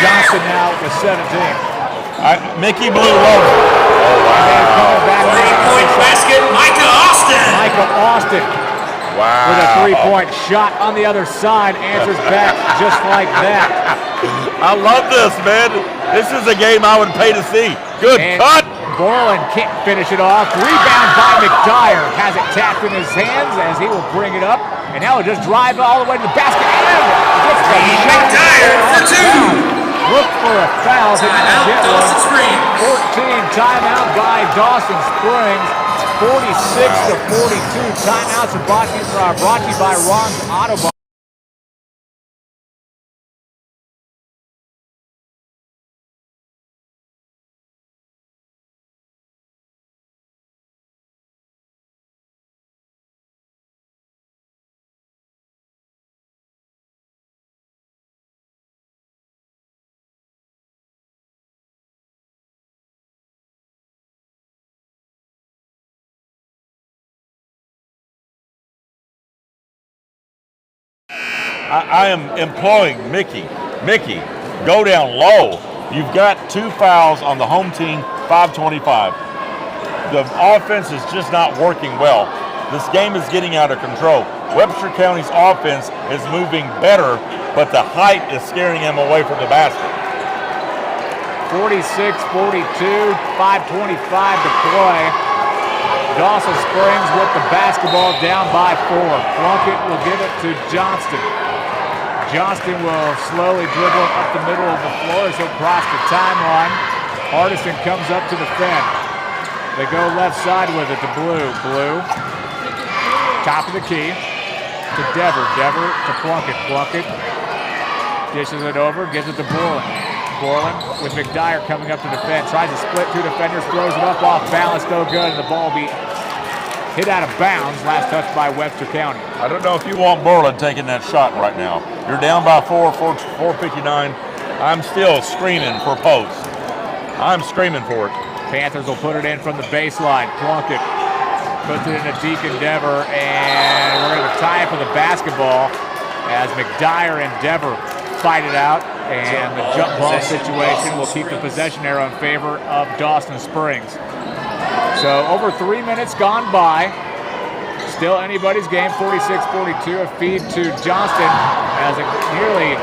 Johnston now with 17. Mickey Blue loves it. Oh, wow. 3-point basket, Micah Austin. Micah Austin Wow. with a 3-point shot on the other side. Answers back just like that. I love this, man. This is a game I would pay to see. Good And cut. Borland can't finish it off. Rebound by McDyer. Has it tapped in his hands as he will bring it up. And now he'll just drive all the way to the basket. And gets the Reed shot. McDyer for 2. Look for a foul. Did not Timeout, get Dawson one. Springs. 14 timeout by Dawson Springs. 46-42. Timeouts are brought to you by Ron's Autobahn. I am imploring Mickey, go down low. You've got 2 fouls on the home team, 5:25. The offense is just not working well. This game is getting out of control. Webster County's offense is moving better, but the height is scaring him away from the basket. 46-42, 5:25 to play. Dawson Springs with the basketball down by 4. Plunkett will give it to Johnston. Johnston will slowly dribble up the middle of the floor as he'll cross the timeline. Hardison comes up to defend. They go left side with it to Blue. Blue, top of the key to Dever. Dever to Plunkett. Plunkett dishes it over, gives it to Borland. Borland with McDyer coming up to defend. Tries to split 2 defenders, throws it up off balance, no good, and the ball be hit out of bounds. Last touch by Webster County. I don't know if you want Borland taking that shot right now. You're down by 4:59. I'm still screaming for post. I'm screaming for it. Panthers will put it in from the baseline. Plunkett puts it into Deacon Dever, and we're going to tie it for the basketball as McDyer and Dever fight it out. And the jump ball situation will keep the possession arrow in favor of Dawson Springs. So over 3 minutes gone by. Still anybody's game, 46-42. A feed to Johnston as it nearly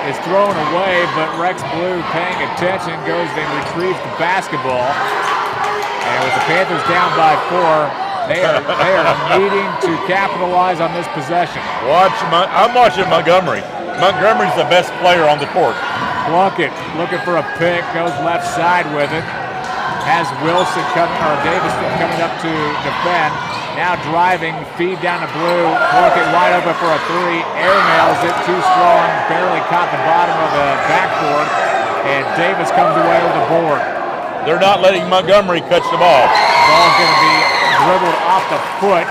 is thrown away, but Rex Blue paying attention, goes and retrieves the basketball. And with the Panthers down by 4, they are needing to capitalize on this possession. I'm watching Montgomery. Montgomery's the best player on the court. Plunkett looking for a pick, goes left side with it. Has Wilson coming, or Davidson coming up to defend. Now driving, feed down to Blue. Plunkett wide open for a 3. Air nails it, too strong. Barely caught the bottom of the backboard. And Davis comes away with a board. They're not letting Montgomery catch the ball. Ball's going to be dribbled off the foot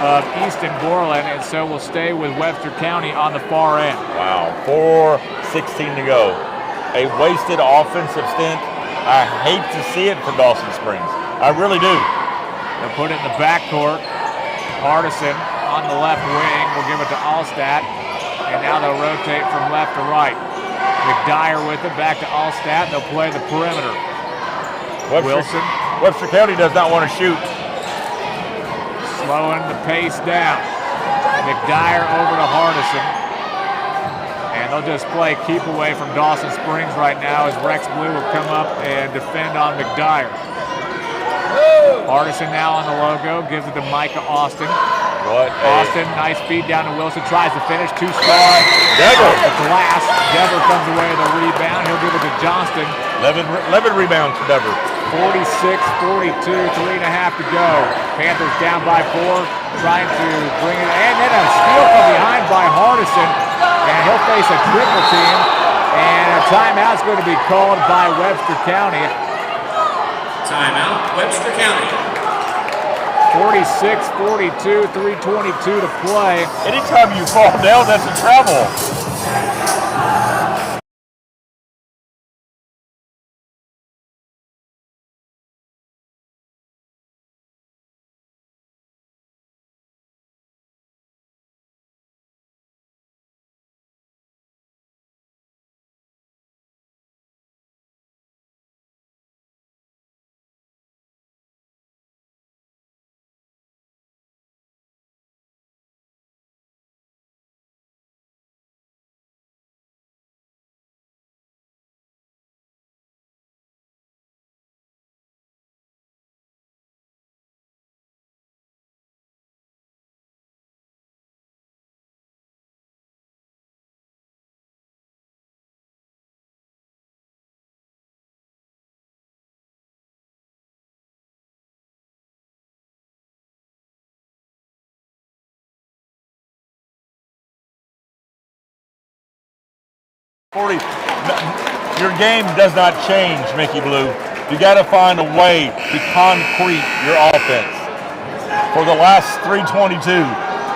of Easton Borland, and so we'll stay with Webster County on the far end. Wow, 4:16 to go. A wasted offensive stint. I hate to see it for Dawson Springs. I really do. They'll put it in the backcourt. Hardison on the left wing will give it to Allstat, and now they'll rotate from left to right. McDyer with it, back to Allstat. They'll play the perimeter. Wilson. Webster County does not want to shoot. Slowing the pace down. McDyer over to Hardison. And they'll just play keep away from Dawson Springs right now as Rex Blue will come up and defend on McDyer. Hardison now on the logo, gives it to Micah Austin. Austin, nice feed down to Wilson, tries to finish, too strong. Dever. The glass. Dever comes away with a rebound. He'll give it to Johnston. 11 rebounds for Dever. 46-42, 3.5 to go. Panthers down by 4, trying to bring it, and then a steal from behind by Hardison, and he'll face a triple team, and a timeout's going to be called by Webster County. Timeout, Webster County. 46-42, 3:22 to play. Anytime you fall down, that's a travel. Your game does not change, Mickey Blue. You got to find a way to concrete your offense. For the last 3:22,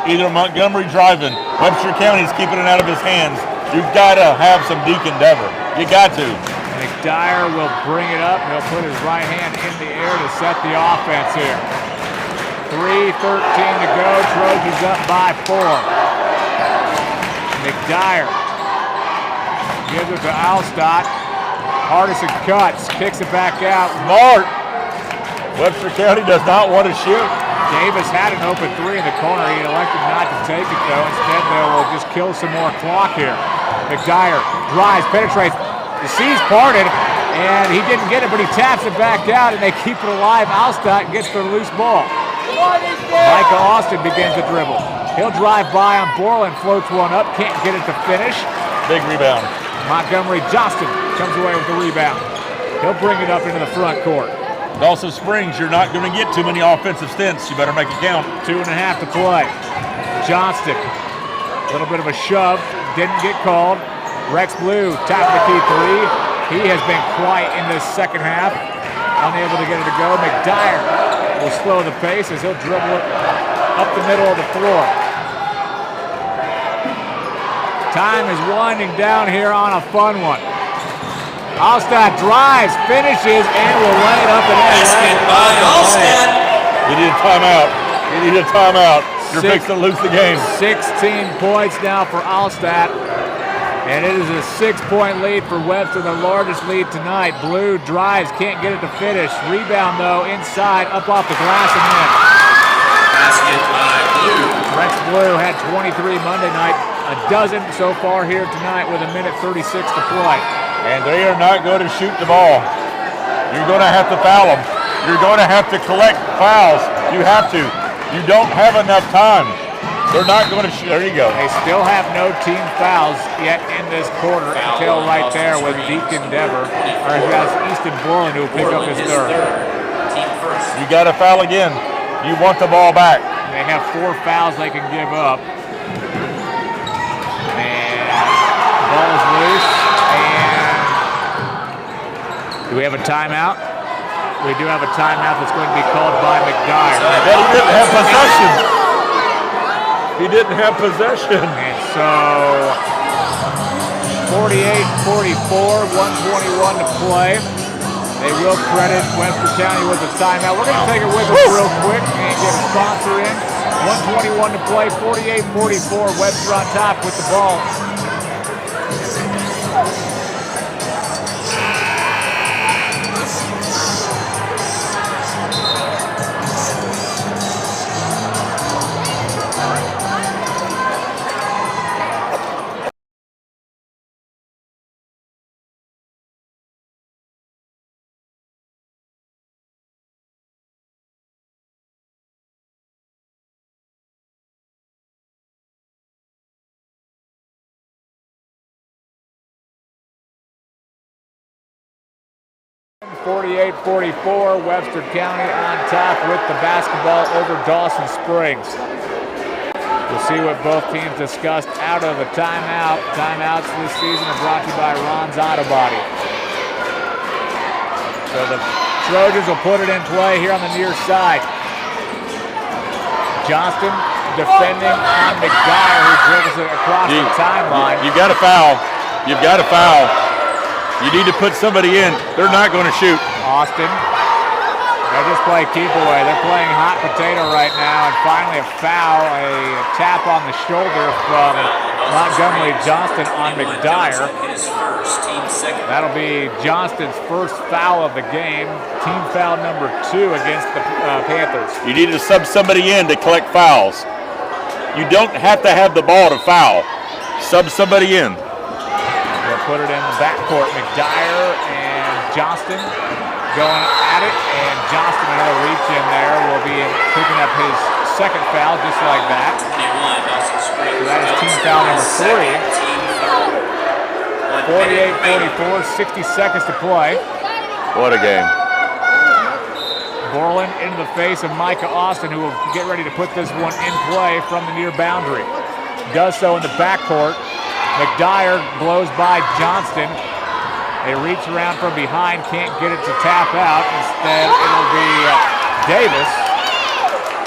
either Montgomery driving, Webster County's keeping it out of his hands. You've got to have some Deacon Dever. You got to. McDyer will bring it up. He'll put his right hand in the air to set the offense here. 3:13 to go. Trojans up by 4. McDyer gives it to Alstott. Hardison cuts, kicks it back out. Smart. Webster County does not want to shoot. Davis had an open 3 in the corner. He elected not to take it, though. Instead, they will just kill some more clock here. McDyer drives, penetrates. The C's parted, and he didn't get it, but he taps it back out, and they keep it alive. Alstott gets the loose ball. Micah Austin begins to dribble. He'll drive by on Borland, floats one up, can't get it to finish. Big rebound. Montgomery Johnston comes away with the rebound. He'll bring it up into the front court. Dawson Springs, you're not going to get too many offensive stints. You better make it count. 2.5 to play. Johnston, a little bit of a shove, didn't get called. Rex Blue, top of the key three. He has been quiet in this second half, unable to get it to go. McDyer will slow the pace as he'll dribble it up the middle of the floor. Time is winding down here on a fun one. Allstott drives, finishes, and will lay it up and in. Basket by Allstott. You need a timeout. You need a timeout. You're fixing to lose the game. 16 points now for Allstott. And it is a 6-point lead for Webster, the largest lead tonight. Blue drives, can't get it to finish. Rebound, though, inside, up off the glass and in. Basket by Blue. Rex Blue had 23 Monday night, a dozen so far here tonight with 1:36 to play. And they are not going to shoot the ball. You're going to have to foul them. You're going to have to collect fouls. You have to. You don't have enough time. They're not going to shoot. There you go. They still have no team fouls yet in this quarter until right there with Deacon Dever, or that's Easton Borland who will pick up his third. Team first. You got to foul again. You want the ball back. They have 4 fouls they can give up. And ball is loose. And do we have a timeout? We do have a timeout that's going to be called by McDyer. He didn't have possession. He didn't have possession. And so 48-44, 1:21 to play. They will credit Webster County with a timeout. We're going to take it with us real quick and get a sponsor in. 1:21 to play, 48-44. Webster on top with the ball. (48-44), Webster County on top with the basketball over Dawson Springs. We'll see what both teams discussed out of the timeout. Timeouts this season are brought to you by Ron's Auto Body. So the Trojans will put it in play here on the near side. Johnston defending on McDyer, who dribbles it across the timeline. You got to foul. You've got to foul. You need to put somebody in. They're not going to shoot. Austin. They just play keep away. They're playing hot potato right now. And finally a foul, a tap on the shoulder from Montgomery Johnston on McDyer. That'll be Johnston's first foul of the game. Team foul number 2 against the Panthers. You need to sub somebody in to collect fouls. You don't have to have the ball to foul. Sub somebody in. They'll put it in the backcourt. McDyer and Johnston going at it, and Johnston, another reach in there, will be picking up his second foul just like that. So that is team foul number 3. 48-44, 60 seconds to play. What a game. Borland into the face of Micah Austin, who will get ready to put this one in play from the near boundary. Does so in the backcourt. McDyer blows by Johnston. They reach around from behind, can't get it to tap out. Instead, it'll be Davis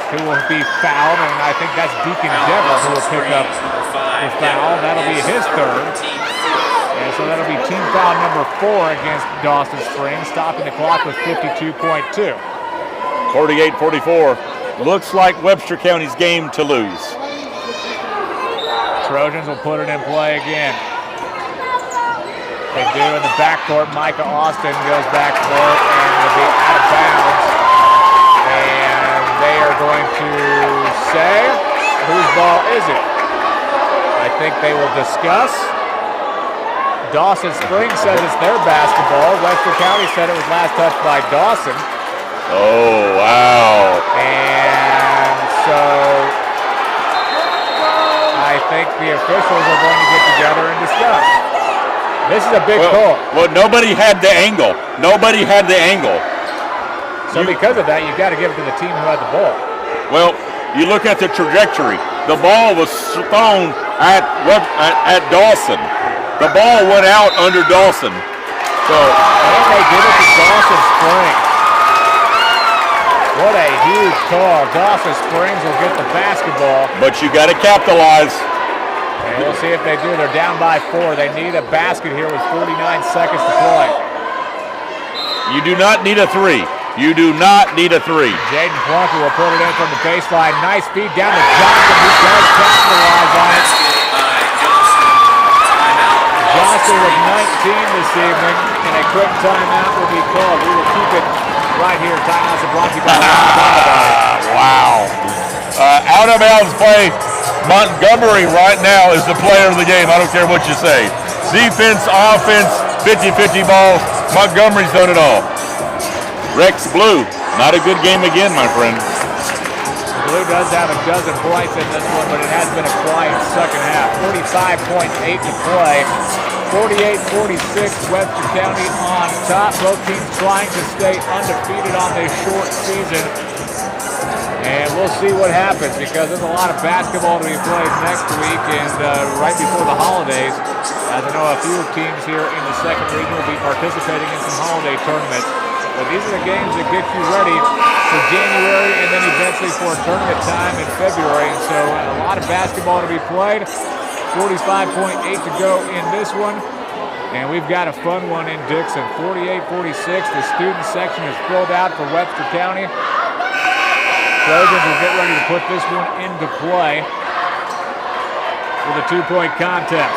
who will be fouled, and I think that's Deacon Dever who will pick up the foul. That'll be his third. And so that'll be team foul number 4 against Dawson Springs, stopping the clock with 52.2. 48-44. Looks like Webster County's game to lose. Trojans will put it in play again. They do in the backcourt. Micah Austin goes back for it and will be out of bounds. And they are going to say, whose ball is it? I think they will discuss. Dawson Springs says it's their basketball. Webster County said it was last touched by Dawson. Oh, wow. And so I think the officials are going to get together and discuss. This is a big call. Well, nobody had the angle. Nobody had the angle. So because of that, you've got to give it to the team who had the ball. Well, you look at the trajectory. The ball was thrown at Dawson. The ball went out under Dawson. So, and they give it to Dawson Springs. What a huge call. Dawson Springs will get the basketball. But you got to capitalize. And we'll see if they do. They're down by 4. They need a basket here with 49 seconds to play. You do not need a 3. You do not need a 3. Jaden Plunker will put it in from the baseline. Nice feed down to Johnson, who does capitalize on it. Johnson with 19 this evening, and a quick timeout will be called. We will keep it right here. Timeouts are brought to you by Wow. Out of bounds play. Montgomery right now is the player of the game. I don't care what you say. Defense, offense, 50-50 balls. Montgomery's done it all. Rex Blue, not a good game again, my friend. Blue does have a dozen points in this one, but it has been a quiet second half. 45.8 to play. 48-46, Webster County on top. Both teams trying to stay undefeated on this short season. And we'll see what happens, because there's a lot of basketball to be played next week and right before the holidays. As I know, a few teams here in the second region will be participating in some holiday tournaments. But these are the games that get you ready for January and then eventually for tournament time in February. And so a lot of basketball to be played. 45.8 to go in this one. And we've got a fun one in Dixon. 48-46. The student section is filled out for Webster County. Trojans will get ready to put this one into play with a 2-point contest.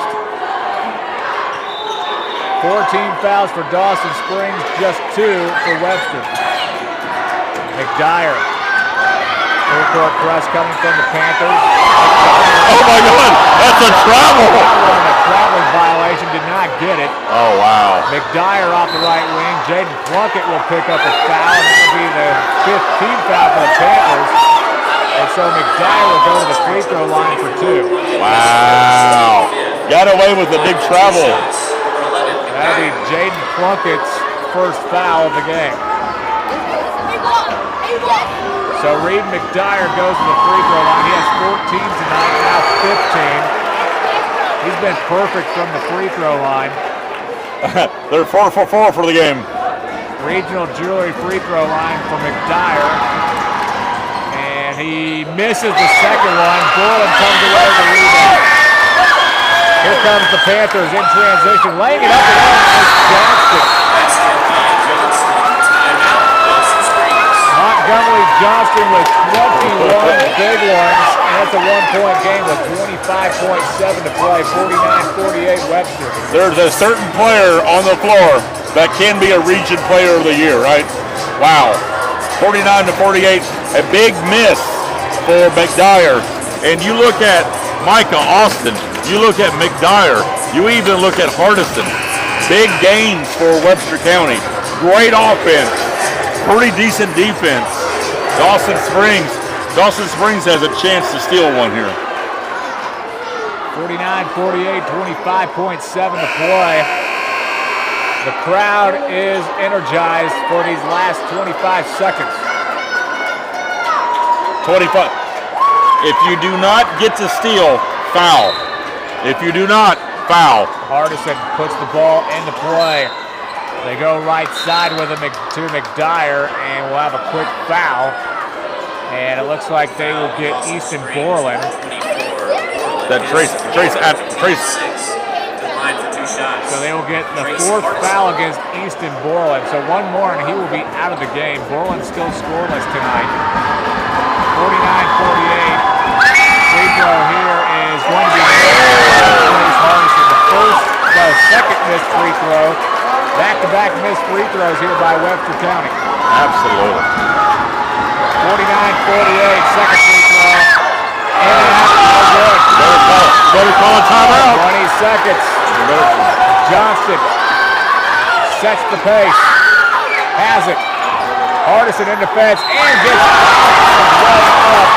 14 fouls for Dawson Springs, just 2 for Webster. McDyer. Full court press coming from the Panthers. Oh my God, that's a travel! A traveling violation, did not get it. Oh wow. McDyer off the right wing. Jaden Plunkett will pick up a foul. That will be the 15th foul for the Panthers. And so McDyer will go to the free throw line for 2. Wow. Got away with the big travel. That'll be Jaden Plunkett's first foul of the game. So Reed McDyer goes to the free throw line. He has 14 tonight, now 15. He's been perfect from the free throw line. They're 4 for 4 for the game. Regional jewelry free throw line for McDyer. And he misses the second one. Borland comes away with the rebound. Here comes the Panthers in transition, laying it up and in. Johnston. Montgomery Johnston with 21 big ones, and it's a 1-point game with 25.7 to play. 49-48 Webster. There's a certain player on the floor that can be a region player of the year, right? Wow. 49-48, a big miss for McDyer. And you look at Micah Austin, you look at McDyer, you even look at Hardison. Big gains for Webster County. Great offense, pretty decent defense. Dawson Springs has a chance to steal one here. 49-48, 25.7 to play. The crowd is energized for these last 25 seconds. 25. If you do not get to steal, foul. If you do not, foul. Hardison puts the ball into play. They go right side with him to McDyer, and we'll have a quick foul. And it looks like they will get Easton Borland. That Trace. So they will get the 4th foul against Easton Borland. So one more and he will be out of the game. Borland still scoreless tonight. 49-48. Free throw here is going to be the second missed free throw. Back-to-back missed free throws here by Webster County. Absolutely. 49-48, second free throw. And Better call a timeout. 20 seconds. Johnston sets the pace. Has it. Hardison in defense and gets well up.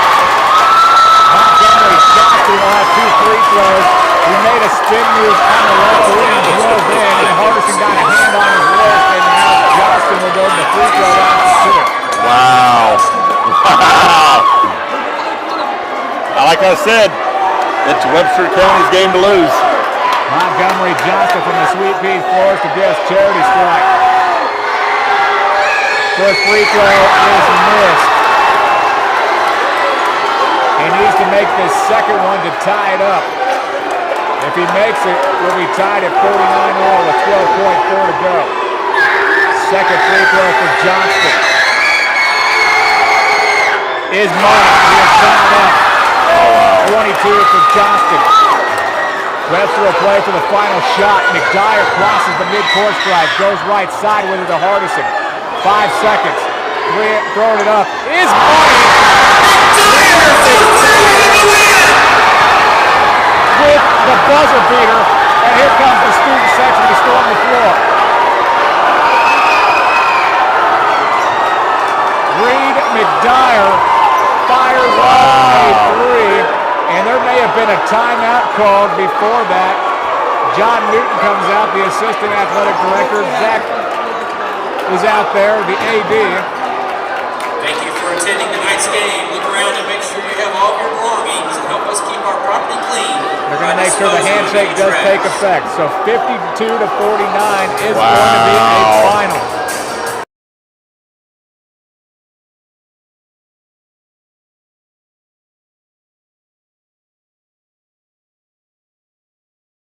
Montgomery Johnson will have 2 free throws. He made a spin move on the left wing and drove in, and Hardison got a hand on his wrist, and now Johnston will go to the free throw line to shoot it. Wow. Wow. Like I said, it's Webster County's game to lose. Montgomery Johnson from the Sweet Pea floors to guess charity strike. First free throw is missed. He needs to make this second one to tie it up. If he makes it, we'll be tied at 49-all with 12.4 to go. Second free throw for Johnston. Is marked. He is tied up. 22 for Johnston. Webster will play for the final shot. McDyer crosses the midcourt stripe. Goes right side with it to Hardison. 5 seconds. Throwing it up. Is money. With the buzzer beater. And here comes the student section to storm the floor. Reed McDyer fires off a 3. And there may have been a timeout called before that. John Newton comes out, the assistant athletic director. Zach is out there, the AD. Thank you for attending tonight's game. Look around and make sure you have all of your belongings and help us keep our property clean. They're going to make sure the handshake does take effect. So 52-49 is going to be a